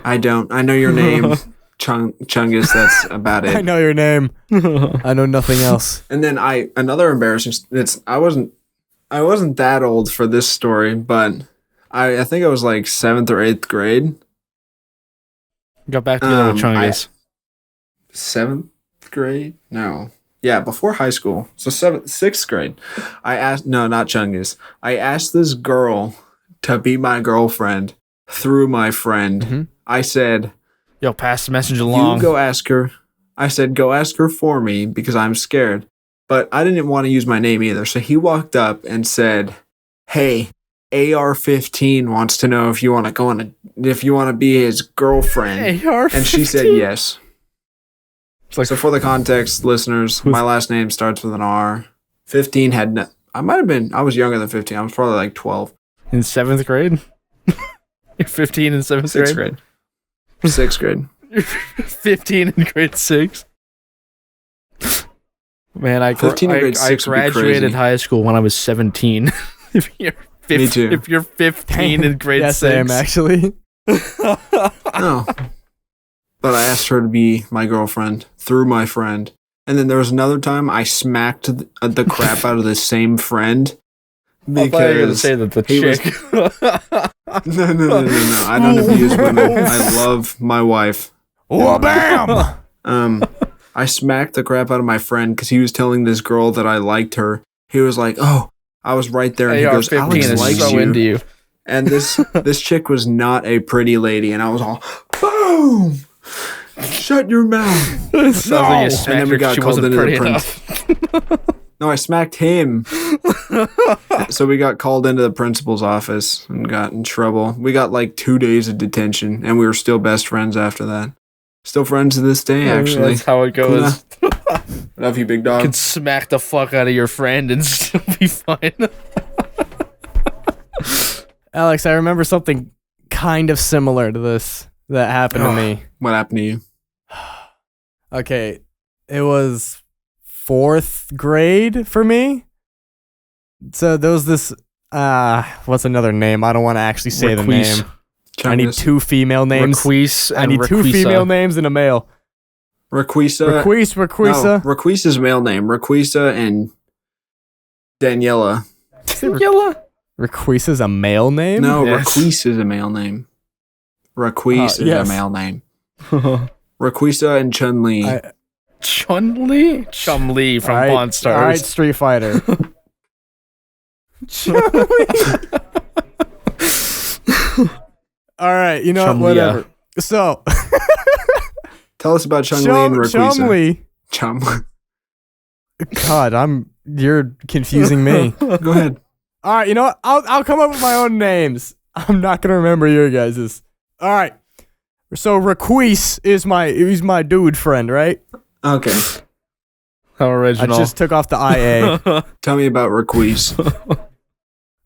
Speaker 1: I don't. I know your name, Chungus. That's about
Speaker 3: I
Speaker 1: it.
Speaker 3: know your name. I know nothing else.
Speaker 1: And then another embarrassing. I wasn't that old for this story, but I think I was like 7th or 8th grade.
Speaker 2: Got back together with Chungus.
Speaker 1: 7th grade? No. Yeah, before high school. So 6th grade. Not Chungus. I asked this girl to be my girlfriend through my friend.
Speaker 3: Mm-hmm.
Speaker 1: I said,
Speaker 2: Yo, pass the message along.
Speaker 1: you go ask her. I said, go ask her for me because I'm scared. But I didn't want to use my name either. So he walked up and said, hey, AR-15 wants to know if you want to be his girlfriend.
Speaker 3: AR-15?
Speaker 1: And she said yes.
Speaker 2: It's like,
Speaker 1: So for the context, listeners, my last name starts with an R. 15 had I was younger than 15. I was probably like 12.
Speaker 2: in 7th grade? You're 15 in 7th
Speaker 1: 6th
Speaker 2: grade?
Speaker 1: grade. 6th grade.
Speaker 2: You're 15 in grade 6? Man, I
Speaker 1: 15 in grade 6 would be
Speaker 2: graduated
Speaker 1: crazy.
Speaker 2: high school when I was 17. If you're
Speaker 1: Me too.
Speaker 2: If you're 15 in grade
Speaker 3: yes,
Speaker 2: 6.
Speaker 3: I am actually.
Speaker 1: No. But I asked her to be my girlfriend through my friend. And then there was another time I smacked the crap out of the same friend.
Speaker 2: I thought you were going to
Speaker 1: Because
Speaker 2: say that the
Speaker 1: he was-
Speaker 2: chick.
Speaker 1: No. I don't abuse women. I love my wife.
Speaker 3: Oh, bam!
Speaker 1: I smacked the crap out of my friend because he was telling this girl that I liked her. He was like, "Oh, I was right there," and he goes,
Speaker 2: AR-15
Speaker 1: "Alex
Speaker 2: is
Speaker 1: likes
Speaker 2: so
Speaker 1: you."
Speaker 2: into you.
Speaker 1: And this chick was not a pretty lady, and I was all, "Boom! Shut your mouth!"
Speaker 2: Sounds like you smacked
Speaker 1: And then we
Speaker 2: her 'cause
Speaker 1: got
Speaker 2: she
Speaker 1: called
Speaker 2: wasn't
Speaker 1: into the
Speaker 2: pretty
Speaker 1: prince.
Speaker 2: enough.
Speaker 1: No, I smacked him. So we got called into the principal's office and got in trouble. We got like 2 days of detention, and we were still best friends after that. Still friends to this day, actually.
Speaker 2: That's how it goes.
Speaker 1: Love you, big
Speaker 2: You
Speaker 1: dog.
Speaker 2: can smack the fuck out of your friend and still be fine.
Speaker 3: Alex, I remember something kind of similar to this that happened to me.
Speaker 1: What happened to you?
Speaker 3: Okay, it was 4th grade for me. So there was this, what's another name? I don't want to actually say the
Speaker 2: Requise.
Speaker 3: name. I need 2 female names.
Speaker 2: Requise
Speaker 3: I
Speaker 2: and
Speaker 3: need 2
Speaker 2: Requisa.
Speaker 3: female names and a male.
Speaker 1: Requisa.
Speaker 3: Requisa.
Speaker 1: No, Requisa's male name. Requisa and Daniela.
Speaker 2: Daniela?
Speaker 3: Requisa's a male name?
Speaker 1: No,
Speaker 2: Yes.
Speaker 1: Requise is a male name. Requise is
Speaker 3: yes.
Speaker 1: a male name. Requisa and Chun-Li.
Speaker 2: Chun-Li? Chum-Li from Pawn Stars.
Speaker 3: All right, Street Fighter. All right, you know what?
Speaker 2: Chum-Li,
Speaker 3: Whatever. So,
Speaker 1: Tell us about Chun-Li and Requisa.
Speaker 3: Chumli.
Speaker 1: Chum.
Speaker 3: God, you're confusing me.
Speaker 1: Go ahead.
Speaker 3: All right, you know what? I'll come up with my own names. I'm not gonna remember your guys's. All right. So Requise is my dude friend, right?
Speaker 1: Okay.
Speaker 2: How
Speaker 3: I
Speaker 2: original.
Speaker 3: just took off the IA.
Speaker 1: Tell me about Requise.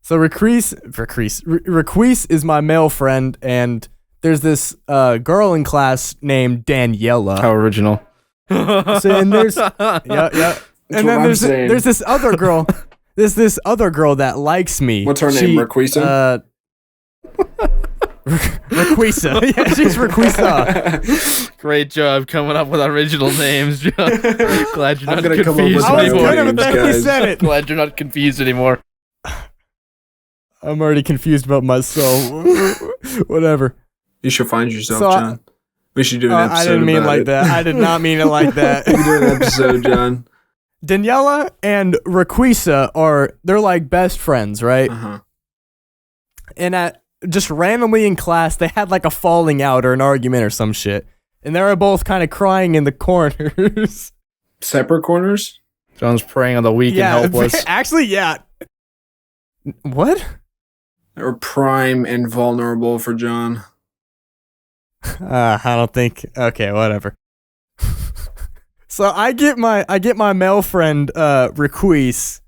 Speaker 3: So Requise is my male friend, and there's this girl in class named Daniela.
Speaker 2: How original.
Speaker 3: So, and there's yeah. And then
Speaker 1: what I'm
Speaker 3: there's
Speaker 1: saying.
Speaker 3: this other girl. There's this other girl that likes me.
Speaker 1: What's her name, Requisa?
Speaker 3: Requisa. Yeah, she's Requisa.
Speaker 2: Great job coming up with original names, John. Glad you're
Speaker 1: I'm
Speaker 2: not
Speaker 1: gonna come up
Speaker 2: confused
Speaker 1: with
Speaker 3: I was
Speaker 1: my own
Speaker 2: anymore.
Speaker 3: gonna, but
Speaker 1: names,
Speaker 3: then he
Speaker 1: guys.
Speaker 3: said it.
Speaker 2: Glad you're not confused anymore.
Speaker 3: I'm already confused about myself. Whatever.
Speaker 1: You should find yourself,
Speaker 3: So
Speaker 1: John. We should do an episode
Speaker 3: I didn't mean
Speaker 1: about
Speaker 3: like
Speaker 1: it.
Speaker 3: that. I did not mean it like that.
Speaker 1: We do an episode, John.
Speaker 3: Daniela and Requisa they're like best friends, right?
Speaker 1: Uh-huh.
Speaker 3: And just randomly in class, they had like a falling out or an argument or some shit. And they were both kind of crying in the corners.
Speaker 1: Separate corners?
Speaker 2: John's preying on the weak and helpless.
Speaker 3: Actually, yeah. What?
Speaker 1: They were prime and vulnerable for John.
Speaker 3: I don't think. Okay, whatever. So I get my male friend Requise.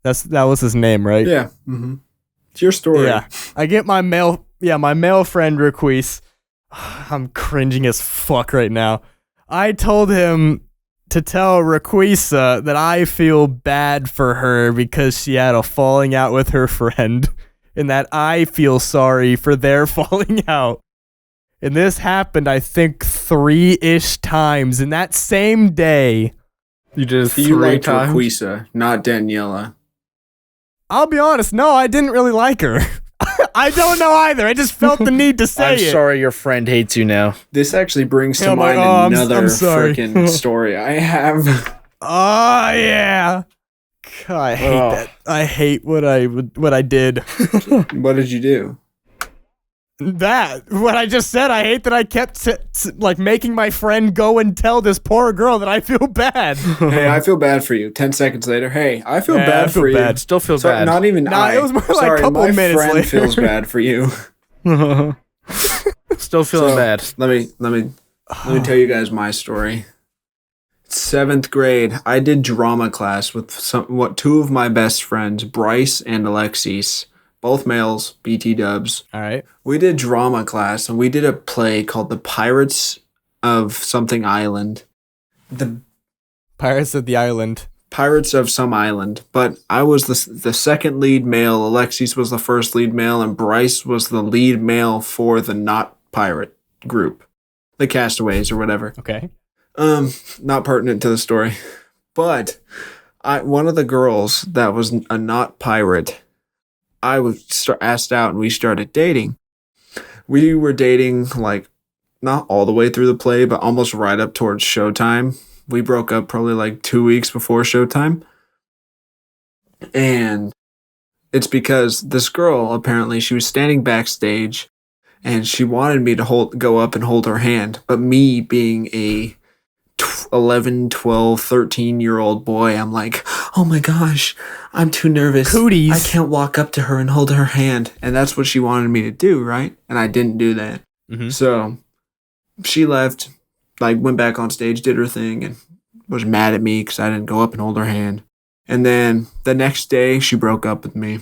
Speaker 3: That was his name, right?
Speaker 1: Yeah. Mm-hmm. It's your story.
Speaker 3: Yeah. I get my male friend Requise. I'm cringing as fuck right now. I told him to tell Requisa that I feel bad for her because she had a falling out with her friend, and that I feel sorry for their falling out. And this happened, I think, 3-ish times in that same day.
Speaker 2: You did it
Speaker 1: So you
Speaker 2: 3
Speaker 1: liked
Speaker 2: times.
Speaker 1: Requisa, not Daniela.
Speaker 3: I'll be honest, no, I didn't really like her. I don't know either. I just felt the need to say
Speaker 2: I'm
Speaker 3: it.
Speaker 2: sorry your friend hates you now.
Speaker 1: This actually brings to
Speaker 3: Yeah, I'm like,
Speaker 1: mind
Speaker 3: oh, I'm
Speaker 1: another
Speaker 3: sorry.
Speaker 1: freaking story I have.
Speaker 3: Oh yeah. God, I hate that. I hate what I did.
Speaker 1: What did you do?
Speaker 3: That what I just said. I hate that I kept like making my friend go and tell this poor girl that I feel bad.
Speaker 1: Hey, I feel bad for you. 10 seconds later, hey, I feel
Speaker 3: Yeah,
Speaker 1: bad
Speaker 3: I feel
Speaker 1: for
Speaker 3: bad.
Speaker 1: you.
Speaker 2: Still feel
Speaker 1: So,
Speaker 2: bad.
Speaker 1: not even
Speaker 3: Nah,
Speaker 1: I.
Speaker 3: it was more like a
Speaker 1: Sorry,
Speaker 3: couple
Speaker 1: my
Speaker 3: minutes
Speaker 1: friend
Speaker 3: later.
Speaker 1: feels bad for you.
Speaker 2: Still feeling
Speaker 1: So,
Speaker 2: bad.
Speaker 1: Let me tell you guys my story. 7th grade, I did drama class with two of my best friends, Bryce and Alexis, both males, BT dubs.
Speaker 3: All right.
Speaker 1: We did drama class and we did a play called The Pirates of Something Island. The
Speaker 3: Pirates of the Island.
Speaker 1: Pirates of some island, but I was the second lead male, Alexis was the first lead male, and Bryce was the lead male for the not pirate group, the castaways or whatever.
Speaker 3: Okay.
Speaker 1: Not pertinent to the story, but one of the girls that was a not pirate, I was asked out and we started dating. We were dating like not all the way through the play, but almost right up towards showtime. We broke up probably like 2 weeks before showtime. And it's because this girl, apparently, she was standing backstage and she wanted me to go up and hold her hand. But me being a 11, 12, 13-year-old boy, I'm like, oh my gosh, I'm too nervous.
Speaker 3: Cooties.
Speaker 1: I can't walk up to her and hold her hand. And that's what she wanted me to do, right? And I didn't do that.
Speaker 3: Mm-hmm.
Speaker 1: So she left, like went back on stage, did her thing, and was mad at me because I didn't go up and hold her hand. And then the next day, she broke up with me.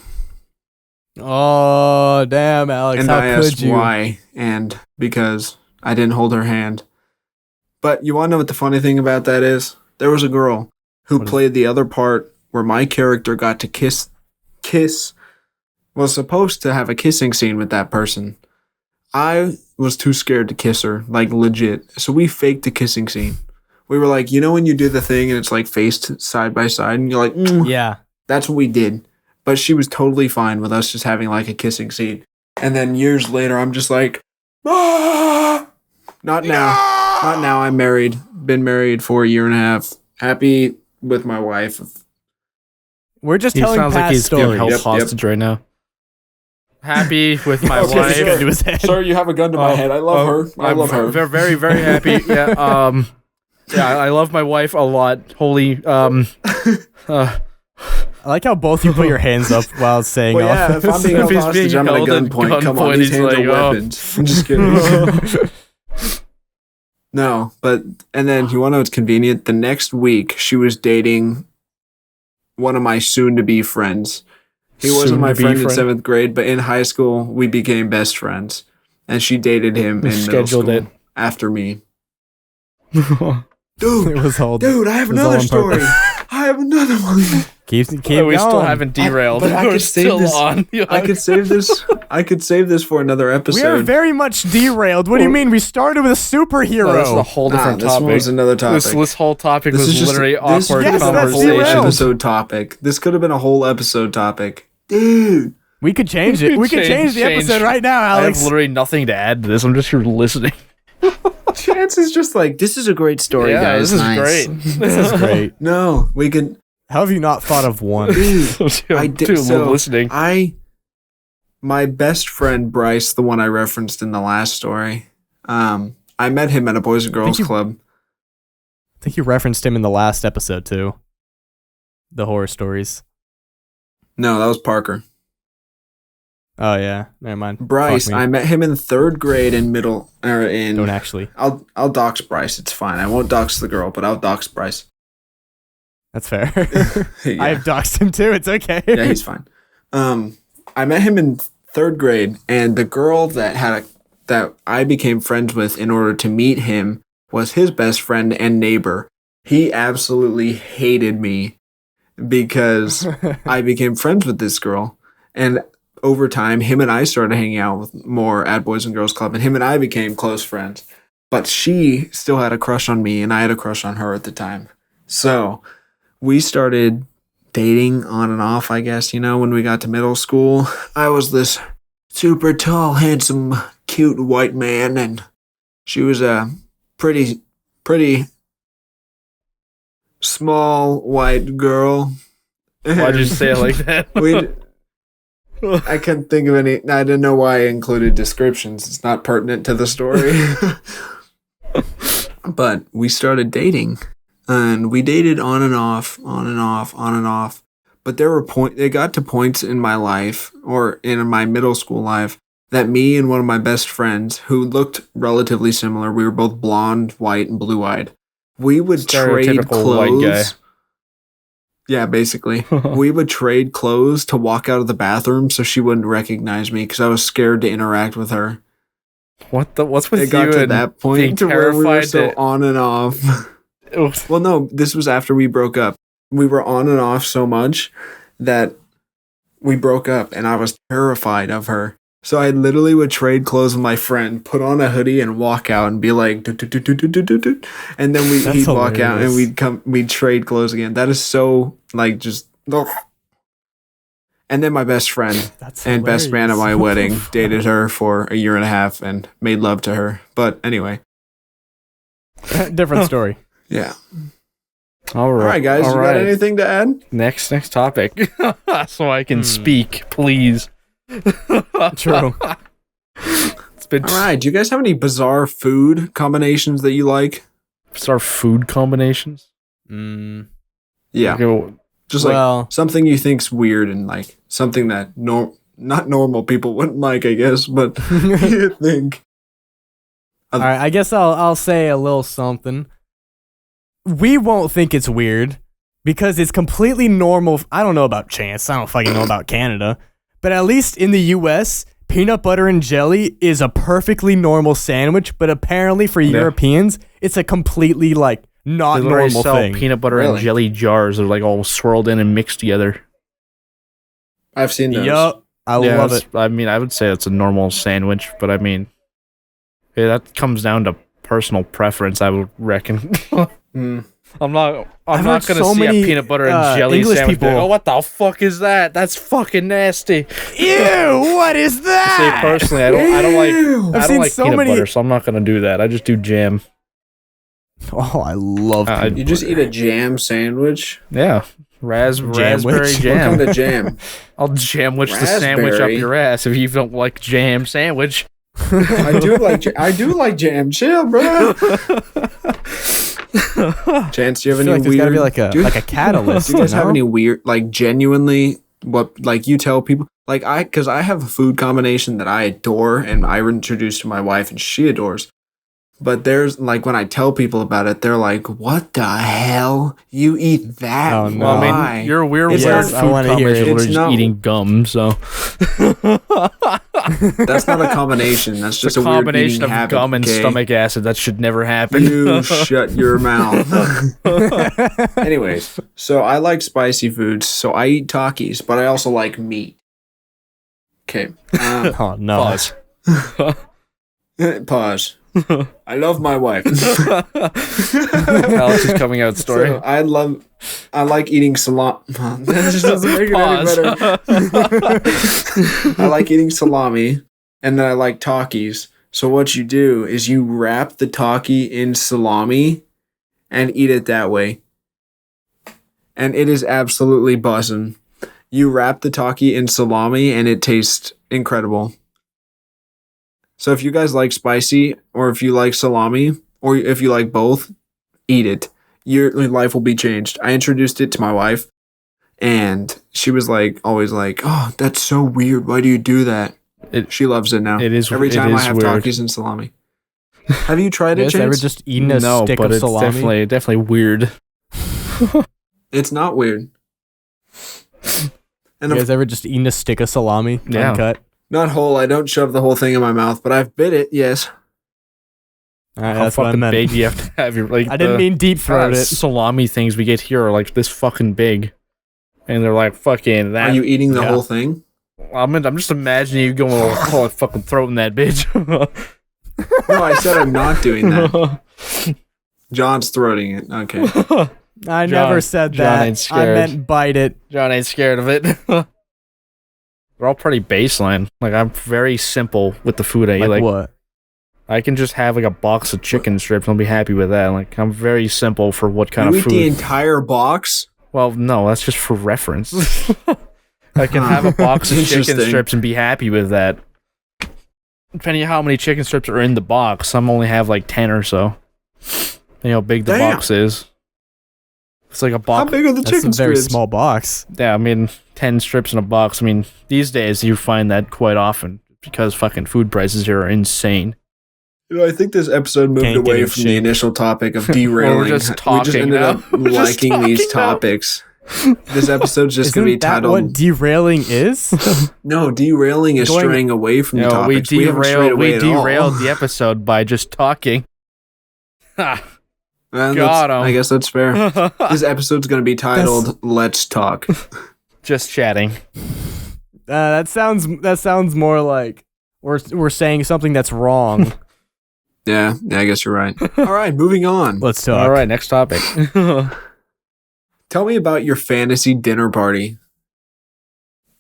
Speaker 3: Oh damn, Alex!
Speaker 1: And
Speaker 3: How
Speaker 1: I
Speaker 3: could
Speaker 1: asked
Speaker 3: you?
Speaker 1: why, and because I didn't hold her hand. But you want to know what the funny thing about that is? There was a girl who played the other part where my character got to kiss, was supposed to have a kissing scene with that person. I was too scared to kiss her, like legit. So we faked a kissing scene. We were like, you know when you do the thing and it's like faced side by side and you're like,
Speaker 3: Yeah.
Speaker 1: That's what we did. But she was totally fine with us just having like a kissing scene. And then years later, I'm just like, ah! Not now. Not now. I'm married. Been married for a year and a half. Happy with my wife.
Speaker 3: We're just
Speaker 2: He
Speaker 3: telling
Speaker 2: sounds like
Speaker 3: past
Speaker 2: he's being
Speaker 3: stories.
Speaker 2: held
Speaker 1: Yep,
Speaker 2: hostage right now. Happy with my
Speaker 1: Okay,
Speaker 2: wife.
Speaker 1: sure.
Speaker 3: Gun to his head.
Speaker 1: Sir, you have a gun to my head. I love her. I love her.
Speaker 2: Very, very happy. Yeah. Yeah, I love my wife a lot. Holy.
Speaker 3: I like how both you put your hands up while saying
Speaker 1: Well,
Speaker 3: all
Speaker 1: yeah, if I'm being
Speaker 2: If
Speaker 1: held
Speaker 2: he's
Speaker 1: hostage,
Speaker 2: being
Speaker 1: I'm at a
Speaker 2: held at
Speaker 1: gunpoint. Come on,
Speaker 2: gunpoint,
Speaker 1: these
Speaker 2: he's
Speaker 1: hands
Speaker 2: like,
Speaker 1: are
Speaker 2: oh.
Speaker 1: weapons. I'm just kidding. No, but, and then you want to know what's convenient? The next week, she was dating one of my soon-to-be friends. He wasn't my friend in 7th grade, but in high school, we became best friends. And she dated him in middle school after me. Dude,
Speaker 3: It was all.
Speaker 1: dude, I have
Speaker 3: it was all
Speaker 1: another
Speaker 3: on
Speaker 1: story.
Speaker 3: purpose.
Speaker 1: I have another one.
Speaker 3: Keep
Speaker 2: we
Speaker 3: going.
Speaker 2: still haven't derailed.
Speaker 1: But I
Speaker 2: We're
Speaker 1: could save
Speaker 2: still
Speaker 1: this-
Speaker 2: on.
Speaker 1: I could save this. I could save this for another episode.
Speaker 3: We are very much derailed. What do you mean? We started with a superhero.
Speaker 2: No, this is a whole different
Speaker 1: this
Speaker 2: topic.
Speaker 1: one was another topic.
Speaker 2: This whole topic
Speaker 1: This
Speaker 2: was
Speaker 1: is just
Speaker 2: literally
Speaker 1: this
Speaker 2: awkward
Speaker 1: could have been a whole
Speaker 2: conversation.
Speaker 3: derailed.
Speaker 1: episode topic. This could have been a whole episode topic, dude.
Speaker 3: We could change it. We could change the episode right now,
Speaker 2: I have
Speaker 3: Alex.
Speaker 2: literally nothing to add to this. I'm just here listening.
Speaker 1: Chance is just like, this is a great story,
Speaker 2: Yeah,
Speaker 1: guys.
Speaker 2: this is
Speaker 1: Nice.
Speaker 2: great.
Speaker 3: This is great.
Speaker 1: No, we could.
Speaker 3: How have you not thought of one?
Speaker 1: Dude, I
Speaker 2: I'm
Speaker 1: did.
Speaker 2: too
Speaker 1: So
Speaker 2: listening.
Speaker 1: my best friend Bryce, the one I referenced in the last story. I met him at a Boys and Girls Club.
Speaker 3: I think you referenced him in the last episode too. The horror stories.
Speaker 1: No, that was Parker.
Speaker 3: Oh yeah, never mind.
Speaker 1: Bryce,
Speaker 3: Fuck me.
Speaker 1: I met him in 3rd grade in middle or in.
Speaker 3: Don't actually.
Speaker 1: I'll dox Bryce. It's fine. I won't dox the girl, but I'll dox Bryce.
Speaker 3: That's fair.
Speaker 1: Yeah.
Speaker 3: I have doxed him too. It's okay.
Speaker 1: Yeah, he's fine. I met him in 3rd grade, and the girl that I became friends with in order to meet him was his best friend and neighbor. He absolutely hated me because I became friends with this girl, and over time, him and I started hanging out with more at Boys and Girls Club, and him and I became close friends. But she still had a crush on me, and I had a crush on her at the time. So we started dating on and off, I guess, when we got to middle school. I was this super tall, handsome, cute white man, and she was a pretty small white girl.
Speaker 2: Why'd you say it like that?
Speaker 1: I couldn't think of any. I didn't know why I included descriptions. It's not pertinent to the story. But we started dating, and we dated on and off. But they got to points in my life, or in my middle school life, that me and one of my best friends, who looked relatively similar, we were both blonde, white, and blue-eyed. We would trade clothes. White guy. Yeah, basically. We would trade clothes to walk out of the bathroom so she wouldn't recognize me because I was scared to interact with her.
Speaker 2: What's with you?
Speaker 1: It got to that point to where we were so on and off. Well, no, this was after we broke up. We were on and off so much that we broke up, and I was terrified of her. So I literally would trade clothes with my friend, put on a hoodie, and walk out and be like, and then he'd walk out and we'd trade clothes again. That is so just. And then my best friend and best man at my wedding dated her for a year and a half and made love to her. But anyway,
Speaker 3: different story.
Speaker 1: Yeah.
Speaker 2: All right,
Speaker 1: guys. You got anything to add?
Speaker 2: Next topic, so I can speak, please.
Speaker 3: True.
Speaker 1: All right. Do you guys have any bizarre food combinations that you like?
Speaker 2: Bizarre food combinations?
Speaker 1: Yeah. Okay, just like something you think's weird and like something that not normal people wouldn't like, I guess, but you think.
Speaker 3: All right. I guess I'll say a little something. We won't think it's weird because it's completely normal. I don't know about Chance. I don't fucking know about Canada. But at least in the US, peanut butter and jelly is a perfectly normal sandwich. But apparently for Europeans, it's a completely not normal thing.
Speaker 2: Peanut butter and jelly jars that are all swirled in and mixed together.
Speaker 1: I've seen those.
Speaker 3: Yup. I love it.
Speaker 2: I mean, I would say it's a normal sandwich, but I mean, that comes down to personal preference, I would reckon. I'm not gonna see a peanut butter and jelly
Speaker 3: English
Speaker 2: sandwich.
Speaker 3: People.
Speaker 2: Oh, what the fuck is that? That's fucking nasty.
Speaker 3: Ew! What is that?
Speaker 2: See, personally, I don't like peanut butter, so I'm not gonna do that. I just do jam.
Speaker 3: Oh, I love peanut
Speaker 1: You just eat a jam sandwich?
Speaker 2: Yeah. Raspberry jam.
Speaker 1: What kind of jam?
Speaker 2: I'll jamwich the sandwich up your ass if you don't like jam sandwich.
Speaker 1: I do like jam. Chill, bro. Chance, do you have any weird?
Speaker 3: There's gotta be like a catalyst.
Speaker 1: Do you guys have any weird, genuinely, what you tell people? Because I have a food combination that I adore and I introduced to my wife and she adores. But there's when I tell people about it, they're like, "What the hell? You eat that?
Speaker 3: Oh, no.
Speaker 2: Well, I mean, you're weird food combination. We're just eating gum, so
Speaker 1: that's not a combination. That's just a
Speaker 2: combination
Speaker 1: weird
Speaker 2: of gum and stomach acid. That should never happen.
Speaker 1: You shut your mouth. Anyways, so I like spicy foods, so I eat Takis, but I also like meat. Okay.
Speaker 3: Oh no.
Speaker 2: Pause.
Speaker 1: Pause. I love my wife.
Speaker 2: Alex's coming out story.
Speaker 1: So I like eating salami. That just doesn't make it any better. I like eating salami, and then I like Takis. So what you do is you wrap the Taki in salami and eat it that way. And it is absolutely bussin'. You wrap the Taki in salami and it tastes incredible. So if you guys like spicy, or if you like salami, or if you like both, eat it. Your life will be changed. I introduced it to my wife, and she was always like, "Oh, that's so weird. Why do you do that?" She loves it now.
Speaker 2: It is
Speaker 1: every time I have
Speaker 2: weird.
Speaker 1: Takis and salami. Have you tried it, Chance?
Speaker 3: Ever just eaten a stick of salami?
Speaker 2: No, but it's definitely weird.
Speaker 1: It's not weird.
Speaker 3: And you guys ever just eaten a stick of salami uncut?
Speaker 1: Not whole. I don't shove the whole thing in my mouth, but I've bit it. Yes.
Speaker 3: All right, that's what I meant.
Speaker 2: Big you have to have your
Speaker 3: I didn't mean deep throat it.
Speaker 2: Salami things we get here are this fucking big, and they're fucking that.
Speaker 1: Are you eating the whole thing?
Speaker 2: I'm just imagining you going fucking throating that bitch.
Speaker 1: No, I said I'm not doing that. John's throating it. Okay.
Speaker 3: Never said that.
Speaker 2: John ain't scared.
Speaker 3: I meant bite it.
Speaker 2: John ain't scared of it. They're all pretty baseline. Like, I'm very simple with the food I eat.
Speaker 3: Like what?
Speaker 2: I can just have like a box of chicken strips and I'll be happy with that. Like, I'm very simple for what kind
Speaker 1: You
Speaker 2: of
Speaker 1: eat
Speaker 2: food.
Speaker 1: the entire box?
Speaker 2: Well, no, that's just for reference. I can have a box of chicken
Speaker 1: Interesting.
Speaker 2: strips and be happy with that. Depending on how many chicken strips are in the box, some only have like 10 or so. You know how big the
Speaker 1: Damn.
Speaker 2: box is. It's like a
Speaker 1: How
Speaker 2: box.
Speaker 1: big are the
Speaker 3: That's
Speaker 1: chicken
Speaker 3: a very
Speaker 1: strips?
Speaker 3: small box.
Speaker 2: Yeah, I mean, 10 strips in a box. I mean, these days you find that quite often because fucking food prices here are insane.
Speaker 1: You know, I think this episode moved
Speaker 3: Can't get
Speaker 1: away
Speaker 3: in
Speaker 1: from the
Speaker 3: shape.
Speaker 1: initial topic of derailing.
Speaker 2: We're just
Speaker 1: We
Speaker 2: talking
Speaker 1: just ended
Speaker 2: now.
Speaker 1: up
Speaker 2: We're just
Speaker 1: liking these
Speaker 2: talking now.
Speaker 1: topics. This episode's just
Speaker 3: Isn't
Speaker 1: going to be
Speaker 3: that
Speaker 1: titled...
Speaker 3: what derailing is?
Speaker 1: No, derailing is
Speaker 3: Going-
Speaker 1: straying away from
Speaker 2: You
Speaker 1: the
Speaker 2: know,
Speaker 1: topics. We haven't strayed away
Speaker 2: we
Speaker 1: at all.
Speaker 2: derailed the episode by just talking. Ha.
Speaker 1: And
Speaker 2: Got
Speaker 1: that's-
Speaker 2: 'em.
Speaker 1: I guess that's fair. This episode's going to be titled "Let's Talk."
Speaker 2: Just chatting.
Speaker 3: That sounds more like we're saying something that's wrong.
Speaker 1: Yeah, I guess you're right. All right, moving on.
Speaker 3: Let's talk.
Speaker 2: All right, next topic.
Speaker 1: Tell me about your fantasy dinner party.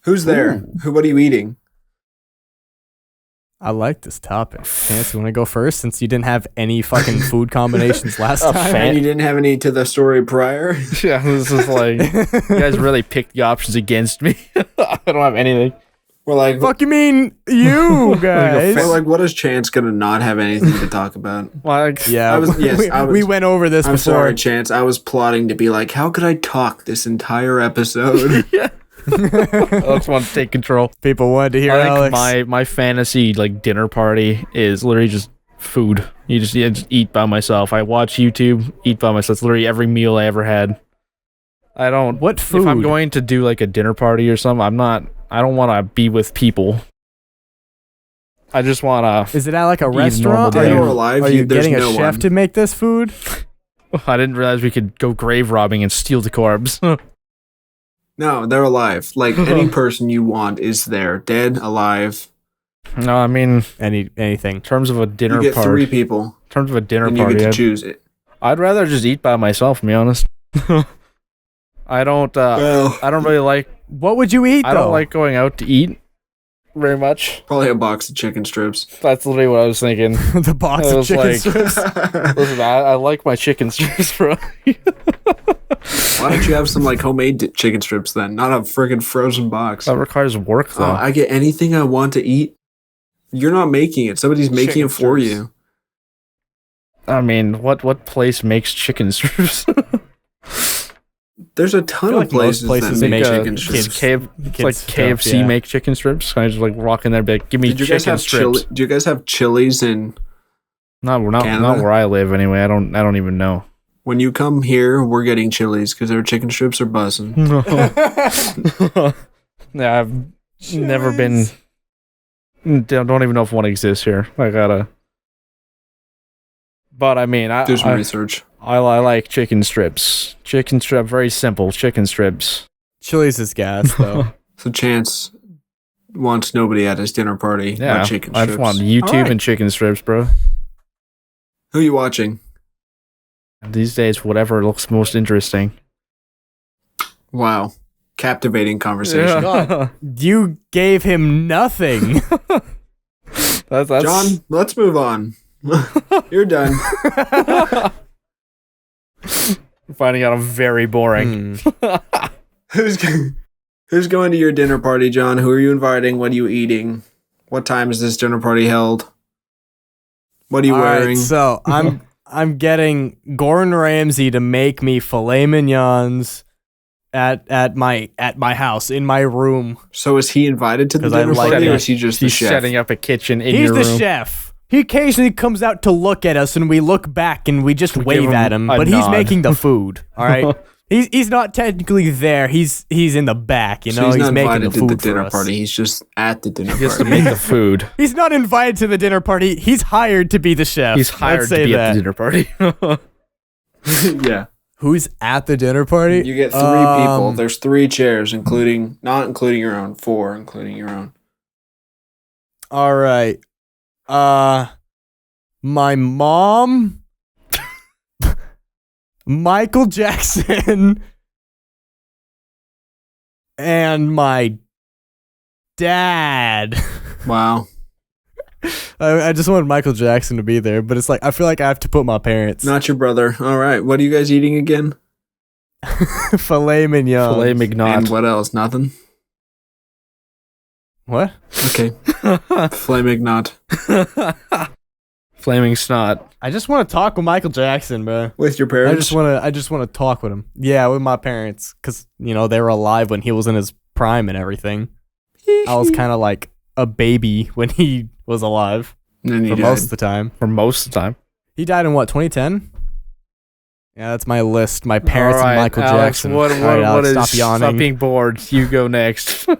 Speaker 1: Who's there? What are you eating?
Speaker 3: I like this topic. Chance, you want to go first since you didn't have any fucking food combinations last
Speaker 2: Oh,
Speaker 3: time?
Speaker 1: And you didn't have any to the story prior?
Speaker 2: Yeah, this is like you guys really picked the options against me. I don't have anything.
Speaker 1: We're like,
Speaker 3: Fuck you mean you guys?
Speaker 1: we're like, what is Chance gonna not have anything to talk about?
Speaker 2: Like,
Speaker 3: Yeah,
Speaker 1: we
Speaker 3: went over this
Speaker 1: I'm
Speaker 3: before.
Speaker 1: sorry, Chance. I was plotting to be like, how could I talk this entire episode?
Speaker 2: I just want to take control.
Speaker 3: People wanted to hear
Speaker 2: I think
Speaker 3: Alex.
Speaker 2: my fantasy like dinner party is literally just food. You just eat by myself. I watch YouTube, eat by myself. It's literally every meal I ever had. I don't.
Speaker 3: What
Speaker 2: If I'm
Speaker 3: food?
Speaker 2: going to do like a dinner party or something, I don't want to be with people. I just want to.
Speaker 3: Is it at like a
Speaker 2: Eat
Speaker 3: restaurant?
Speaker 2: normal
Speaker 3: Are
Speaker 2: dinner.
Speaker 3: you,
Speaker 1: Or alive,
Speaker 3: are you
Speaker 1: there's
Speaker 3: getting a
Speaker 1: no
Speaker 3: chef
Speaker 1: one.
Speaker 3: to make this food?
Speaker 2: I didn't realize we could go grave robbing and steal the corpse.
Speaker 1: No, they're alive. Like any person you want is there, dead, alive.
Speaker 2: No, I mean
Speaker 3: Anything?
Speaker 2: in terms of a dinner
Speaker 1: You get
Speaker 2: party.
Speaker 1: three people,
Speaker 2: In terms of a dinner
Speaker 1: and you
Speaker 2: party,
Speaker 1: get to choose it.
Speaker 2: I'd rather just eat by myself. To be honest, I don't.
Speaker 1: Well,
Speaker 2: I don't really like.
Speaker 3: What would you eat though?
Speaker 2: I don't like going out to eat very much.
Speaker 1: probably a box of chicken strips.
Speaker 2: That's literally what I was thinking.
Speaker 3: the box
Speaker 2: It
Speaker 3: of
Speaker 2: was
Speaker 3: chicken
Speaker 2: like-
Speaker 3: strips.
Speaker 2: Listen, I like my chicken strips, bro.
Speaker 1: Why don't you have some like homemade chicken strips then? Not a friggin' frozen box.
Speaker 2: That requires work,
Speaker 1: Oh,
Speaker 2: though.
Speaker 1: I get anything I want to eat. You're not making it. Somebody's making
Speaker 2: Chicken
Speaker 1: it for
Speaker 2: strips.
Speaker 1: you.
Speaker 2: I mean, what place makes chicken strips?
Speaker 1: There's a ton
Speaker 3: feel
Speaker 1: of
Speaker 3: like most
Speaker 1: places,
Speaker 3: places
Speaker 1: that make
Speaker 3: make,
Speaker 1: chicken
Speaker 3: kids-
Speaker 1: strips.
Speaker 2: It's like
Speaker 3: Kids
Speaker 2: KFC
Speaker 3: stuff, yeah.
Speaker 2: make chicken strips. Can I just like walk in there and be like, give me
Speaker 1: Did you guys
Speaker 2: chicken
Speaker 1: have
Speaker 2: strips?
Speaker 1: Do you guys have Chili's and
Speaker 2: Not
Speaker 1: Canada?
Speaker 2: where I live anyway. I don't even know.
Speaker 1: when you come here, we're getting Chili's because their chicken strips are buzzing.
Speaker 2: Yeah, I've never been. Don't even know if one exists here. I gotta. But I mean,
Speaker 1: Do some
Speaker 2: I
Speaker 1: research.
Speaker 2: like chicken strips. Chicken strip, very simple. Chicken strips.
Speaker 3: Chili's is gas though.
Speaker 1: So Chance wants nobody at his dinner party.
Speaker 2: Yeah,
Speaker 1: but chicken
Speaker 2: I
Speaker 1: strips.
Speaker 2: just want YouTube
Speaker 1: Alright.
Speaker 2: and chicken strips, bro.
Speaker 1: Who are you watching?
Speaker 2: These days, whatever looks most interesting.
Speaker 1: Wow, captivating conversation.
Speaker 2: Yeah.
Speaker 3: You gave him nothing.
Speaker 2: that's
Speaker 1: John, let's move on. You're done.
Speaker 2: finding out I'm very boring.
Speaker 3: Hmm.
Speaker 1: Who's going to your dinner party, John? Who are you inviting? What are you eating? What time is this dinner party held? What are you
Speaker 3: All right,
Speaker 1: wearing?
Speaker 3: so I'm getting Gordon Ramsay to make me filet mignons at my house in my room.
Speaker 1: So is he invited to the
Speaker 3: 'Cause I
Speaker 1: dinner
Speaker 3: like
Speaker 1: party,
Speaker 3: it.
Speaker 1: or is he just the
Speaker 2: He's
Speaker 1: chef?
Speaker 2: setting up a kitchen in
Speaker 3: He's
Speaker 2: your
Speaker 3: the
Speaker 2: room.
Speaker 3: chef. He occasionally comes out to look at us, and we look back and we just
Speaker 2: We
Speaker 3: wave
Speaker 2: give him
Speaker 3: at him.
Speaker 2: a
Speaker 3: But he's
Speaker 2: nod.
Speaker 3: making the food. All right. He's not technically there. He's in the back. You
Speaker 1: So
Speaker 3: know,
Speaker 1: he's
Speaker 3: he's
Speaker 1: not
Speaker 3: making the
Speaker 1: invited to
Speaker 3: food
Speaker 1: the
Speaker 3: for
Speaker 1: dinner
Speaker 3: us.
Speaker 1: party. He's just at the dinner
Speaker 2: He has to
Speaker 1: party.
Speaker 2: make the food.
Speaker 3: He's not invited to the dinner party. He's hired to be the chef.
Speaker 2: He's hired
Speaker 3: Let's
Speaker 2: to
Speaker 3: say
Speaker 2: be
Speaker 3: that.
Speaker 2: at the dinner party.
Speaker 1: Yeah.
Speaker 3: Who's at the dinner party?
Speaker 1: You get 3 people. There's 3 chairs, not including your own. 4, including your own.
Speaker 3: All right. My mom, Michael Jackson, and my dad.
Speaker 1: Wow.
Speaker 3: I just wanted Michael Jackson to be there, but it's like I feel like I have to put my parents.
Speaker 1: Not your brother. All right. What are you guys eating again?
Speaker 3: Filet mignon.
Speaker 2: Filet mignon.
Speaker 1: And what else? Nothing?
Speaker 3: What?
Speaker 1: Okay. Filet mignon.
Speaker 2: Flaming snot.
Speaker 3: I just want to talk with Michael Jackson, bro.
Speaker 1: With your parents?
Speaker 3: I just want to talk with him. Yeah, with my parents, because they were alive when he was in his prime and everything. I was kind of like a baby when he was alive.
Speaker 1: And then he
Speaker 3: for
Speaker 1: died.
Speaker 3: most of the time.
Speaker 2: For most of the time.
Speaker 3: He died in what, 2010? Yeah, that's my list. My parents and Michael
Speaker 2: Alex,
Speaker 3: Jackson.
Speaker 2: What
Speaker 3: Alex,
Speaker 2: is?
Speaker 3: stop yawning.
Speaker 2: Stop being bored. You go next. bring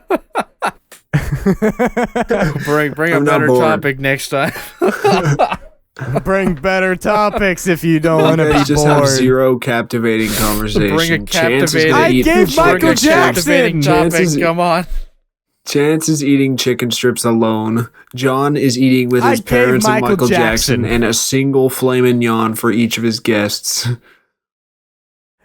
Speaker 2: a
Speaker 1: I'm not
Speaker 2: better
Speaker 1: bored.
Speaker 2: topic next time.
Speaker 3: Bring better topics if you don't want to
Speaker 1: You
Speaker 3: be
Speaker 1: guys just have
Speaker 3: bored.
Speaker 1: zero captivating conversation.
Speaker 2: Bring a
Speaker 1: Chance is
Speaker 2: captivating.
Speaker 1: gonna
Speaker 3: I
Speaker 1: eat-
Speaker 3: gave Michael
Speaker 2: Bring a captivating
Speaker 3: Jackson.
Speaker 2: topic.
Speaker 1: Chances-
Speaker 2: Come on.
Speaker 1: Chance is eating chicken strips alone. John is eating with
Speaker 3: I
Speaker 1: his
Speaker 3: gave
Speaker 1: parents and
Speaker 3: Michael
Speaker 1: Michael Jackson,
Speaker 3: Jackson.
Speaker 1: and a single filet mignon for each of his guests.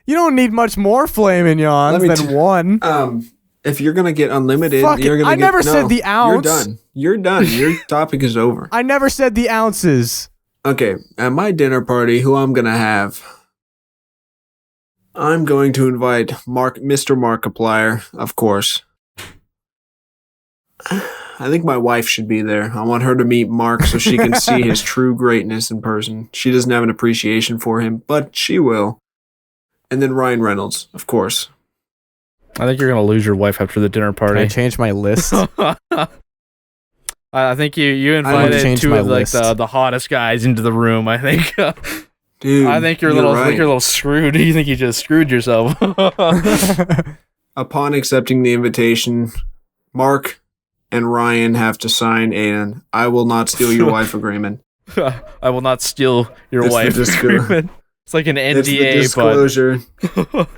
Speaker 3: You don't need much more filet mignons
Speaker 1: Let me
Speaker 3: than one.
Speaker 1: If you're gonna get unlimited,
Speaker 3: Fuck it.
Speaker 1: you're gonna.
Speaker 3: I never said the
Speaker 1: You're
Speaker 3: ounce.
Speaker 1: done. You're done. Your topic is over.
Speaker 3: I never said the ounces.
Speaker 1: Okay, at my dinner party, who I'm gonna have? I'm going to invite Mr. Markiplier, of course. I think my wife should be there. I want her to meet Mark so she can see his true greatness in person. She doesn't have an appreciation for him, but she will. And then Ryan Reynolds, of course.
Speaker 2: I think you're gonna lose your wife after the dinner
Speaker 3: Can I
Speaker 2: party.
Speaker 3: change my list?
Speaker 2: I think you
Speaker 3: wanna
Speaker 2: invited
Speaker 3: change
Speaker 2: two
Speaker 3: my
Speaker 2: of like
Speaker 3: list.
Speaker 2: the hottest guys into the room. I think.
Speaker 1: Dude,
Speaker 2: I think you're a little. I think
Speaker 1: right.
Speaker 2: you're a little screwed. You think you just screwed yourself.
Speaker 1: Upon accepting the invitation, Mark and Ryan have to sign an "I will not steal your wife" agreement.
Speaker 2: I will not steal your
Speaker 1: It's the
Speaker 2: wife agreement. It's like an
Speaker 1: It's the
Speaker 2: NDA,
Speaker 1: disclosure.
Speaker 2: but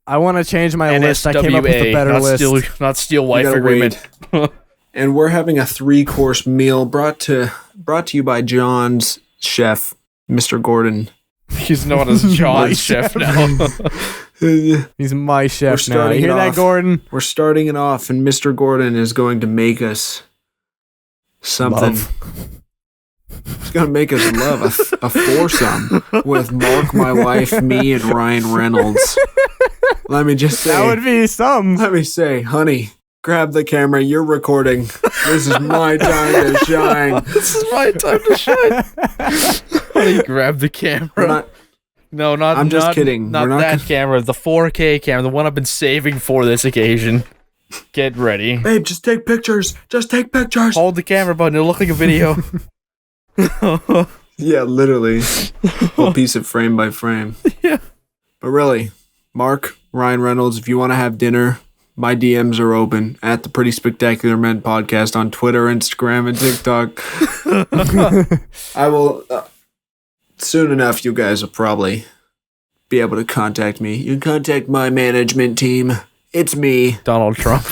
Speaker 3: I want to change my list. I came up with a
Speaker 2: NSWA,
Speaker 3: better
Speaker 2: not
Speaker 3: list.
Speaker 2: steal
Speaker 1: You
Speaker 2: wife
Speaker 1: gotta
Speaker 2: agreement.
Speaker 1: wait. And we're having a 3-course meal brought to you by John's chef, Mr. Gordon.
Speaker 2: He's known as
Speaker 3: My
Speaker 2: John's chef now.
Speaker 3: He's my
Speaker 1: We're
Speaker 3: chef now.
Speaker 1: starting
Speaker 3: You hear
Speaker 1: it
Speaker 3: that,
Speaker 1: off.
Speaker 3: Gordon?
Speaker 1: We're starting it off, and Mr. Gordon is going to make us something.
Speaker 3: Love.
Speaker 1: He's going to make us love a foursome with Mark, my wife, me, and Ryan Reynolds. Let me just say,
Speaker 3: That would be some.
Speaker 1: let me say, honey, grab the camera. You're recording. This is my time to shine.
Speaker 2: This is my time to shine. Honey, grab the camera.
Speaker 1: We're not,
Speaker 2: No, not.
Speaker 1: I'm just
Speaker 2: not-
Speaker 1: kidding.
Speaker 2: Not
Speaker 1: We're not
Speaker 2: that
Speaker 1: gonna-
Speaker 2: camera. The 4K camera, the one I've been saving for this occasion. Get ready.
Speaker 1: babe, just take pictures. Just take pictures.
Speaker 2: Hold the camera button. It'll look like a video.
Speaker 1: Yeah, literally. Whole piece of frame by frame.
Speaker 2: Yeah.
Speaker 1: But really, Mark, Ryan Reynolds, if you want to have dinner, my DMs are open at the Pretty Spectacular Men podcast on Twitter, Instagram, and TikTok. I will, soon enough, you guys will probably be able to contact me. You can contact my management team. It's me.
Speaker 2: Donald Trump.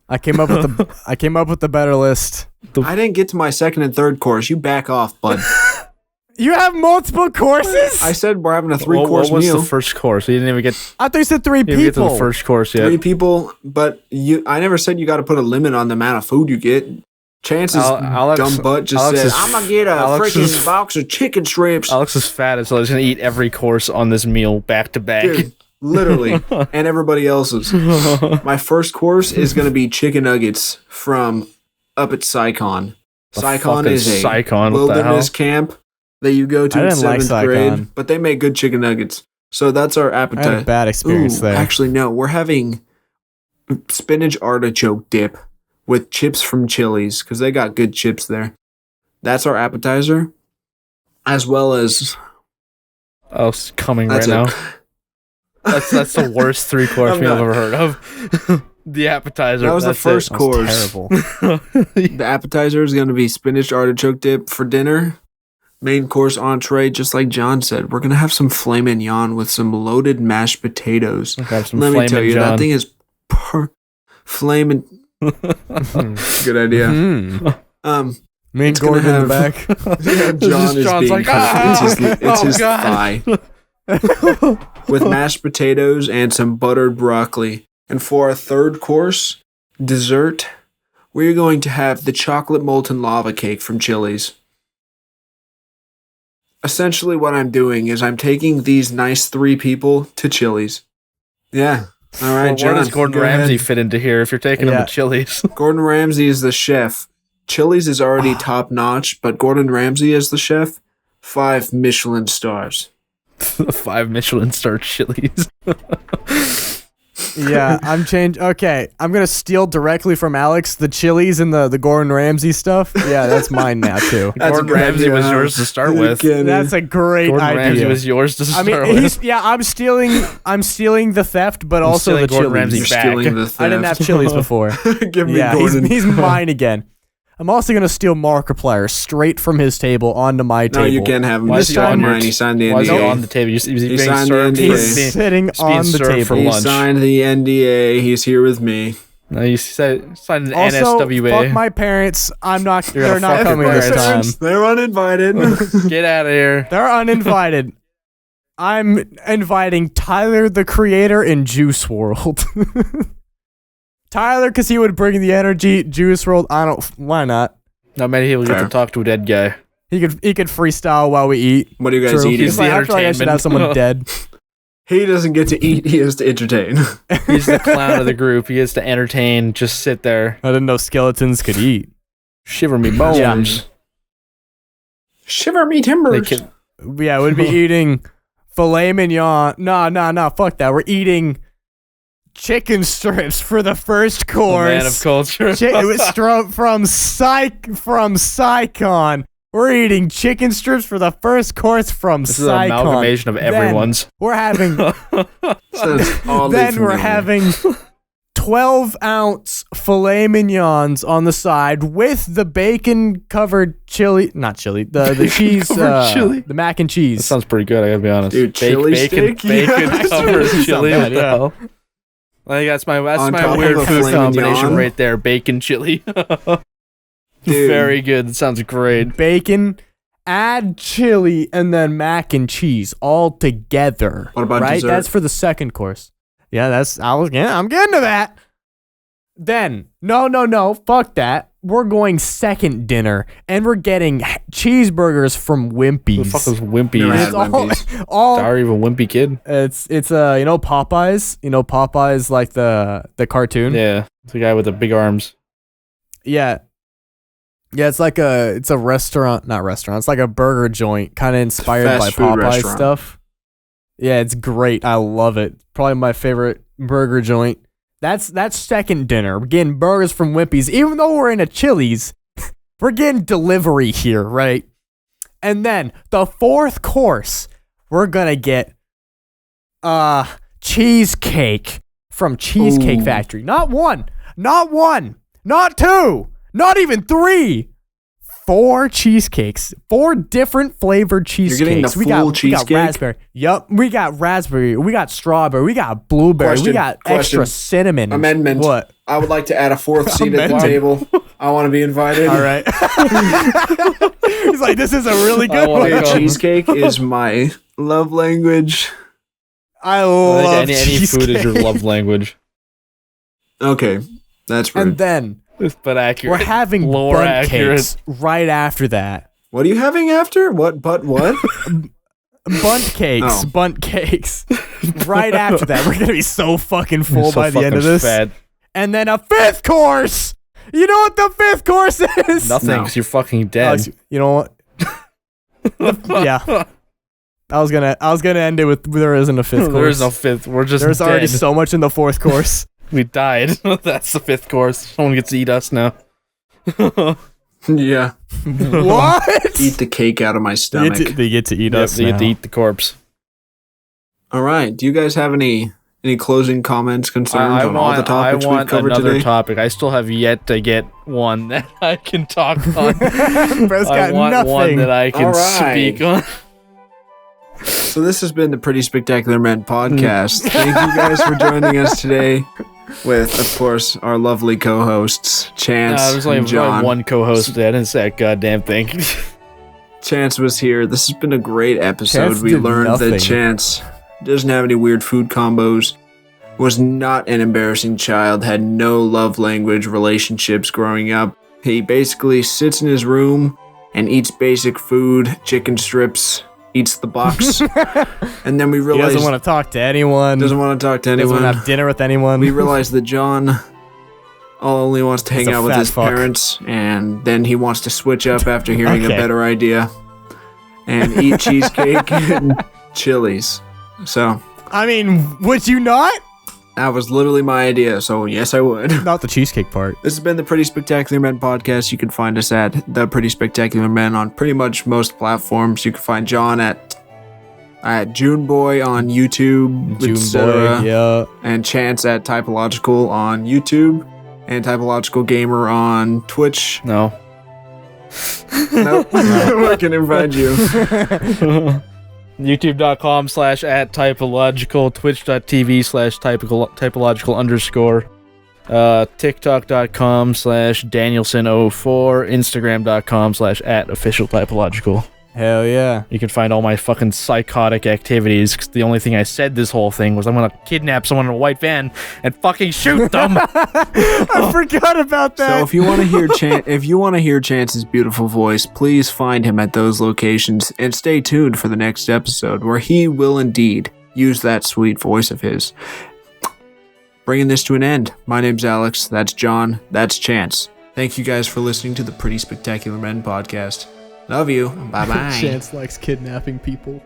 Speaker 3: I came up with the better list.
Speaker 1: I didn't get to my second and third course. You back off, bud.
Speaker 3: You have multiple courses?
Speaker 1: I said we're having a
Speaker 2: What
Speaker 1: 3-course
Speaker 2: was
Speaker 1: meal.
Speaker 2: the first course? You didn't even get,
Speaker 3: I thought you said 3
Speaker 2: you didn't get to
Speaker 3: people.
Speaker 2: the first course yet.
Speaker 1: 3 people, but I never said you got to put a limit on the amount of food you get. Chance's
Speaker 2: Alex-
Speaker 1: dumb butt just
Speaker 2: Alex
Speaker 1: said,
Speaker 2: is-
Speaker 1: I'm going to get a
Speaker 2: Alex
Speaker 1: freaking
Speaker 2: is-
Speaker 1: box of chicken strips.
Speaker 2: Alex is fat, so he's gonna eat every course on this meal back to back.
Speaker 1: Dude, literally. And everybody else's. My first course is going to be chicken nuggets from up at Sycon. Sycon
Speaker 2: fuck
Speaker 1: is
Speaker 2: is
Speaker 1: a
Speaker 2: Sycon? What the
Speaker 1: wilderness
Speaker 2: hell?
Speaker 1: camp that you go to
Speaker 3: I
Speaker 1: in
Speaker 3: didn't like
Speaker 1: 7th grade.
Speaker 3: Sycon.
Speaker 1: But they make good chicken nuggets. So that's our
Speaker 3: I had a
Speaker 1: appetite.
Speaker 3: bad experience
Speaker 1: Ooh,
Speaker 3: there.
Speaker 1: Actually, no. We're having spinach artichoke dip with chips from Chili's because they got good chips there. That's our appetizer, as well as
Speaker 2: Oh, it's coming
Speaker 1: that's
Speaker 2: right
Speaker 1: it.
Speaker 2: now. That's the worst 3-course
Speaker 1: I'm
Speaker 2: meal I've
Speaker 1: not-
Speaker 2: ever heard of. The appetizer.
Speaker 1: That was the
Speaker 2: that's
Speaker 1: first
Speaker 3: That was
Speaker 1: course.
Speaker 3: terrible.
Speaker 1: The appetizer is going to be spinach artichoke dip for dinner. Main course entree, just like John said, we're going to have some filet mignon with some loaded mashed potatoes.
Speaker 2: Grab some
Speaker 1: Let me tell you,
Speaker 2: Flamin'
Speaker 1: that
Speaker 2: John.
Speaker 1: thing is flaming. Good idea.
Speaker 3: Mm. Me and
Speaker 1: It's gonna
Speaker 3: Gordon in the
Speaker 1: have-
Speaker 3: back.
Speaker 1: Yeah, John is
Speaker 2: John's
Speaker 1: being
Speaker 2: like,
Speaker 1: it's his
Speaker 2: God.
Speaker 1: thigh with mashed potatoes and some buttered broccoli. And for our third course, dessert, we're going to have the chocolate molten lava cake from Chili's. Essentially what I'm doing is I'm taking these nice 3 people to Chili's. Yeah. All right,
Speaker 2: Well,
Speaker 1: John.
Speaker 2: where does Gordon
Speaker 1: go
Speaker 2: Ramsay
Speaker 1: ahead.
Speaker 2: fit into here if you're taking him
Speaker 3: Yeah.
Speaker 2: to Chili's?
Speaker 1: Gordon Ramsay is the chef. Chili's is already top notch, but Gordon Ramsay is the chef. 5 Michelin stars.
Speaker 2: 5 Michelin star Chili's.
Speaker 3: Yeah, Okay, I'm gonna steal directly from Alex the Chili's and the Gordon Ramsay stuff. Yeah, that's mine now too.
Speaker 1: That's a
Speaker 2: Gordon
Speaker 1: good
Speaker 2: Ramsay
Speaker 1: idea,
Speaker 2: was
Speaker 1: huh?
Speaker 2: yours to start
Speaker 1: Good
Speaker 2: with.
Speaker 1: kidding.
Speaker 3: That's a great
Speaker 2: Gordon
Speaker 3: idea.
Speaker 2: Ramsay was yours to
Speaker 3: I
Speaker 2: start
Speaker 3: mean,
Speaker 2: with.
Speaker 3: I'm stealing the theft, but also the
Speaker 2: stealing Gordon
Speaker 3: Chili's.
Speaker 2: Ramsay
Speaker 1: You're
Speaker 2: back.
Speaker 1: stealing the theft.
Speaker 3: I didn't have Chili's before.
Speaker 1: Give me
Speaker 3: Yeah,
Speaker 1: Gordon.
Speaker 3: he's mine again. I'm also gonna steal Markiplier straight from his table onto my table.
Speaker 1: No, you can't have him.
Speaker 2: Why
Speaker 1: This
Speaker 2: is he on
Speaker 1: time
Speaker 2: your
Speaker 1: Ryan, he signed the
Speaker 2: Why is he
Speaker 1: NDA.
Speaker 2: on the table? Is he
Speaker 1: He
Speaker 2: being
Speaker 1: signed the
Speaker 2: served?
Speaker 1: NDA.
Speaker 3: He's sitting
Speaker 2: being
Speaker 3: on the
Speaker 2: served for
Speaker 3: table.
Speaker 1: He
Speaker 2: lunch.
Speaker 1: signed the NDA. He's here with me.
Speaker 2: No, you signed an
Speaker 3: Also,
Speaker 2: NSWA.
Speaker 3: fuck my parents. I'm not.
Speaker 2: You're
Speaker 3: They're
Speaker 2: gonna
Speaker 3: not
Speaker 2: fuck
Speaker 3: coming
Speaker 2: your
Speaker 3: this time.
Speaker 2: parents.
Speaker 1: They're uninvited.
Speaker 2: Get out of here.
Speaker 3: They're uninvited. I'm inviting Tyler, the creator, in Juice World. Tyler, because he would bring the energy. Juice World, I don't. Why not?
Speaker 2: Not many people get
Speaker 1: Fair.
Speaker 2: to talk to a dead guy.
Speaker 3: He could freestyle while we eat.
Speaker 1: What are you guys
Speaker 3: True.
Speaker 1: eating?
Speaker 2: He's
Speaker 3: He's like, I feel like I should have someone dead.
Speaker 1: He doesn't get to eat. He has to entertain.
Speaker 2: He's the clown of the group. He gets to entertain, just sit there.
Speaker 3: I didn't know skeletons could eat.
Speaker 2: Shiver me bones.
Speaker 3: Yeah.
Speaker 1: Shiver me
Speaker 2: They
Speaker 1: timbers.
Speaker 2: can,
Speaker 3: Yeah, we'd be eating filet mignon. No, fuck that. We're eating chicken strips for the first
Speaker 2: a
Speaker 3: course.
Speaker 2: man of culture.
Speaker 3: It was from Psychon. We're eating chicken strips for the first course from
Speaker 2: This is an
Speaker 3: Psychon.
Speaker 2: amalgamation of
Speaker 3: Then
Speaker 2: everyone's.
Speaker 3: We're having.
Speaker 1: Sounds oddly
Speaker 3: Then we're
Speaker 1: familiar.
Speaker 3: having 12-ounce filet mignons on the side with the bacon-covered chili. Not chili. The cheese.
Speaker 2: Bacon-covered chili?
Speaker 3: The mac and
Speaker 2: That
Speaker 3: cheese.
Speaker 2: sounds pretty good, I gotta be honest.
Speaker 1: Dude, chili
Speaker 2: bacon,
Speaker 1: steak? Yeah,
Speaker 2: bacon
Speaker 1: that's
Speaker 2: covered
Speaker 3: really
Speaker 2: chili.
Speaker 3: not
Speaker 2: What
Speaker 3: bad,
Speaker 2: the
Speaker 3: yeah.
Speaker 2: hell? I think that's
Speaker 1: On
Speaker 2: my
Speaker 1: top
Speaker 2: weird
Speaker 1: of a
Speaker 2: food
Speaker 1: filet
Speaker 2: combination
Speaker 1: mignon?
Speaker 2: right there. Bacon chili.
Speaker 1: Dude.
Speaker 2: Very good. That sounds great.
Speaker 3: Bacon, add chili, and then mac and cheese all together.
Speaker 1: What about
Speaker 3: right?
Speaker 1: dessert?
Speaker 3: That's for the second course. Yeah, I'm getting to that. Then, no, fuck that. We're going second dinner, and we're getting cheeseburgers from Wimpy's.
Speaker 2: Who the fuck is Wimpy?
Speaker 1: Never had
Speaker 3: It's all,
Speaker 1: Wimpy's.
Speaker 3: all
Speaker 2: Are you a wimpy kid?
Speaker 3: it's Popeyes. You know Popeyes, like the cartoon.
Speaker 2: Yeah, it's the guy with the big arms.
Speaker 3: Yeah. Yeah, it's a restaurant, not restaurant. It's like a burger joint, kind of inspired by
Speaker 1: Fast food
Speaker 3: Popeye
Speaker 1: restaurant.
Speaker 3: stuff. Yeah, it's great. I love it. Probably my favorite burger joint. That's second dinner. We're getting burgers from Wimpy's. Even though we're in a Chili's, we're getting delivery here, right? And then the fourth course, we're gonna get cheesecake from Cheesecake
Speaker 1: Ooh.
Speaker 3: Factory. Not one, not two, not even three. 4 cheesecakes, 4 different flavored cheesecakes.
Speaker 1: getting the
Speaker 3: we
Speaker 1: full
Speaker 3: got
Speaker 1: cheesecake?
Speaker 3: raspberry. Yup, we got raspberry. We got strawberry. We got blueberry. we
Speaker 1: Question,
Speaker 3: got
Speaker 1: question.
Speaker 3: extra cinnamon.
Speaker 1: Amendment.
Speaker 3: What?
Speaker 1: I would like to add a 4th seat at the
Speaker 3: Amendment.
Speaker 1: table. I want to be invited.
Speaker 3: All right. He's like, this is a really good
Speaker 2: wanna
Speaker 3: one.
Speaker 1: Dude,
Speaker 2: go.
Speaker 1: cheesecake is my love language.
Speaker 3: I
Speaker 2: I
Speaker 3: love
Speaker 2: think any food is your
Speaker 3: cheesecake.
Speaker 2: love language.
Speaker 1: Okay, that's rude.
Speaker 3: And then
Speaker 2: But accurate.
Speaker 3: we're having
Speaker 2: Lore
Speaker 3: bundt
Speaker 2: accurate.
Speaker 3: cakes right after that.
Speaker 1: What are you having after? What? But what?
Speaker 3: Bundt cakes.
Speaker 1: Oh.
Speaker 3: Bundt cakes. Right after that. We're going to be so fucking full
Speaker 2: You're so
Speaker 3: by the end of
Speaker 2: fucking
Speaker 3: this.
Speaker 2: Fat.
Speaker 3: And then a 5th course. You know what the 5th course is?
Speaker 2: Nothing,
Speaker 1: No.
Speaker 2: because you're fucking dead.
Speaker 3: Alex, you know what? Yeah. I was gonna end it with there isn't a 5th course.
Speaker 2: There is no 5th. We're just
Speaker 3: There's
Speaker 2: dead.
Speaker 3: already so much in the 4th course.
Speaker 2: We died. That's the 5th course. Someone gets to eat us now.
Speaker 1: Yeah.
Speaker 3: What?
Speaker 1: Eat the cake out of my stomach.
Speaker 3: They get to eat
Speaker 2: Yep,
Speaker 3: us
Speaker 2: they get
Speaker 3: now.
Speaker 2: to eat the corpse.
Speaker 1: All right. Do you guys have any closing comments, concerns on all the topics
Speaker 2: I
Speaker 1: we've
Speaker 2: want
Speaker 1: covered
Speaker 2: another
Speaker 1: today?
Speaker 2: topic. I still have yet to get one that I can talk on.
Speaker 3: Bro's
Speaker 2: I
Speaker 3: got
Speaker 2: want one
Speaker 3: nothing.
Speaker 2: that I can
Speaker 1: All right.
Speaker 2: speak on.
Speaker 1: So this has been the Pretty Spectacular Men podcast. Thank you guys for joining us today with, of course, our lovely co-hosts, Chance
Speaker 2: There's only
Speaker 1: and John.
Speaker 2: one co-host today. I didn't say that goddamn thing.
Speaker 1: Chance was here. This has been a great episode.
Speaker 3: Chance
Speaker 1: we
Speaker 3: did
Speaker 1: learned
Speaker 3: nothing.
Speaker 1: that Chance doesn't have any weird food combos. was not an embarrassing child, had no love language relationships growing up. He basically sits in his room and eats basic food, chicken strips, eats the box. And then we
Speaker 3: He
Speaker 1: realized...
Speaker 3: doesn't want to talk to anyone.
Speaker 1: Doesn't want to talk to anyone.
Speaker 3: Doesn't want to have dinner with anyone.
Speaker 1: We realized that John only wants to hang
Speaker 3: He's a
Speaker 1: out with
Speaker 3: fat
Speaker 1: his
Speaker 3: fuck.
Speaker 1: parents, and then he wants to switch up after hearing
Speaker 3: Okay.
Speaker 1: a better idea and eat cheesecake and Chili's. So
Speaker 3: I mean, would you not?
Speaker 1: that was literally my idea, so yes, I would.
Speaker 3: Not the cheesecake part.
Speaker 1: This has been the Pretty Spectacular Men podcast. You can find us at The Pretty Spectacular Men on pretty much most platforms. You can find John at Juneboy on YouTube,
Speaker 3: June
Speaker 1: etc.
Speaker 3: boy, yeah.
Speaker 1: And Chance at Typological on YouTube, and Typological Gamer on Twitch.
Speaker 2: No.
Speaker 1: Nope. Where can I find you?
Speaker 2: YouTube.com/@typological, Twitch.tv/typological_, TikTok.com/Danielson04, Instagram.com/@officialtypological.
Speaker 3: Hell yeah.
Speaker 2: You can find all my fucking psychotic activities, 'cause the only thing I said this whole thing was I'm gonna kidnap someone in a white van and fucking shoot them.
Speaker 3: I forgot about that.
Speaker 1: So if you want to hear Chance's beautiful voice, please find him at those locations and stay tuned for the next episode where he will indeed use that sweet voice of his. Bringing this to an end. My name's Alex. That's John. That's Chance. Thank you guys for listening to the Pretty Spectacular Men podcast. Love you. Bye bye.
Speaker 3: Chance likes kidnapping people.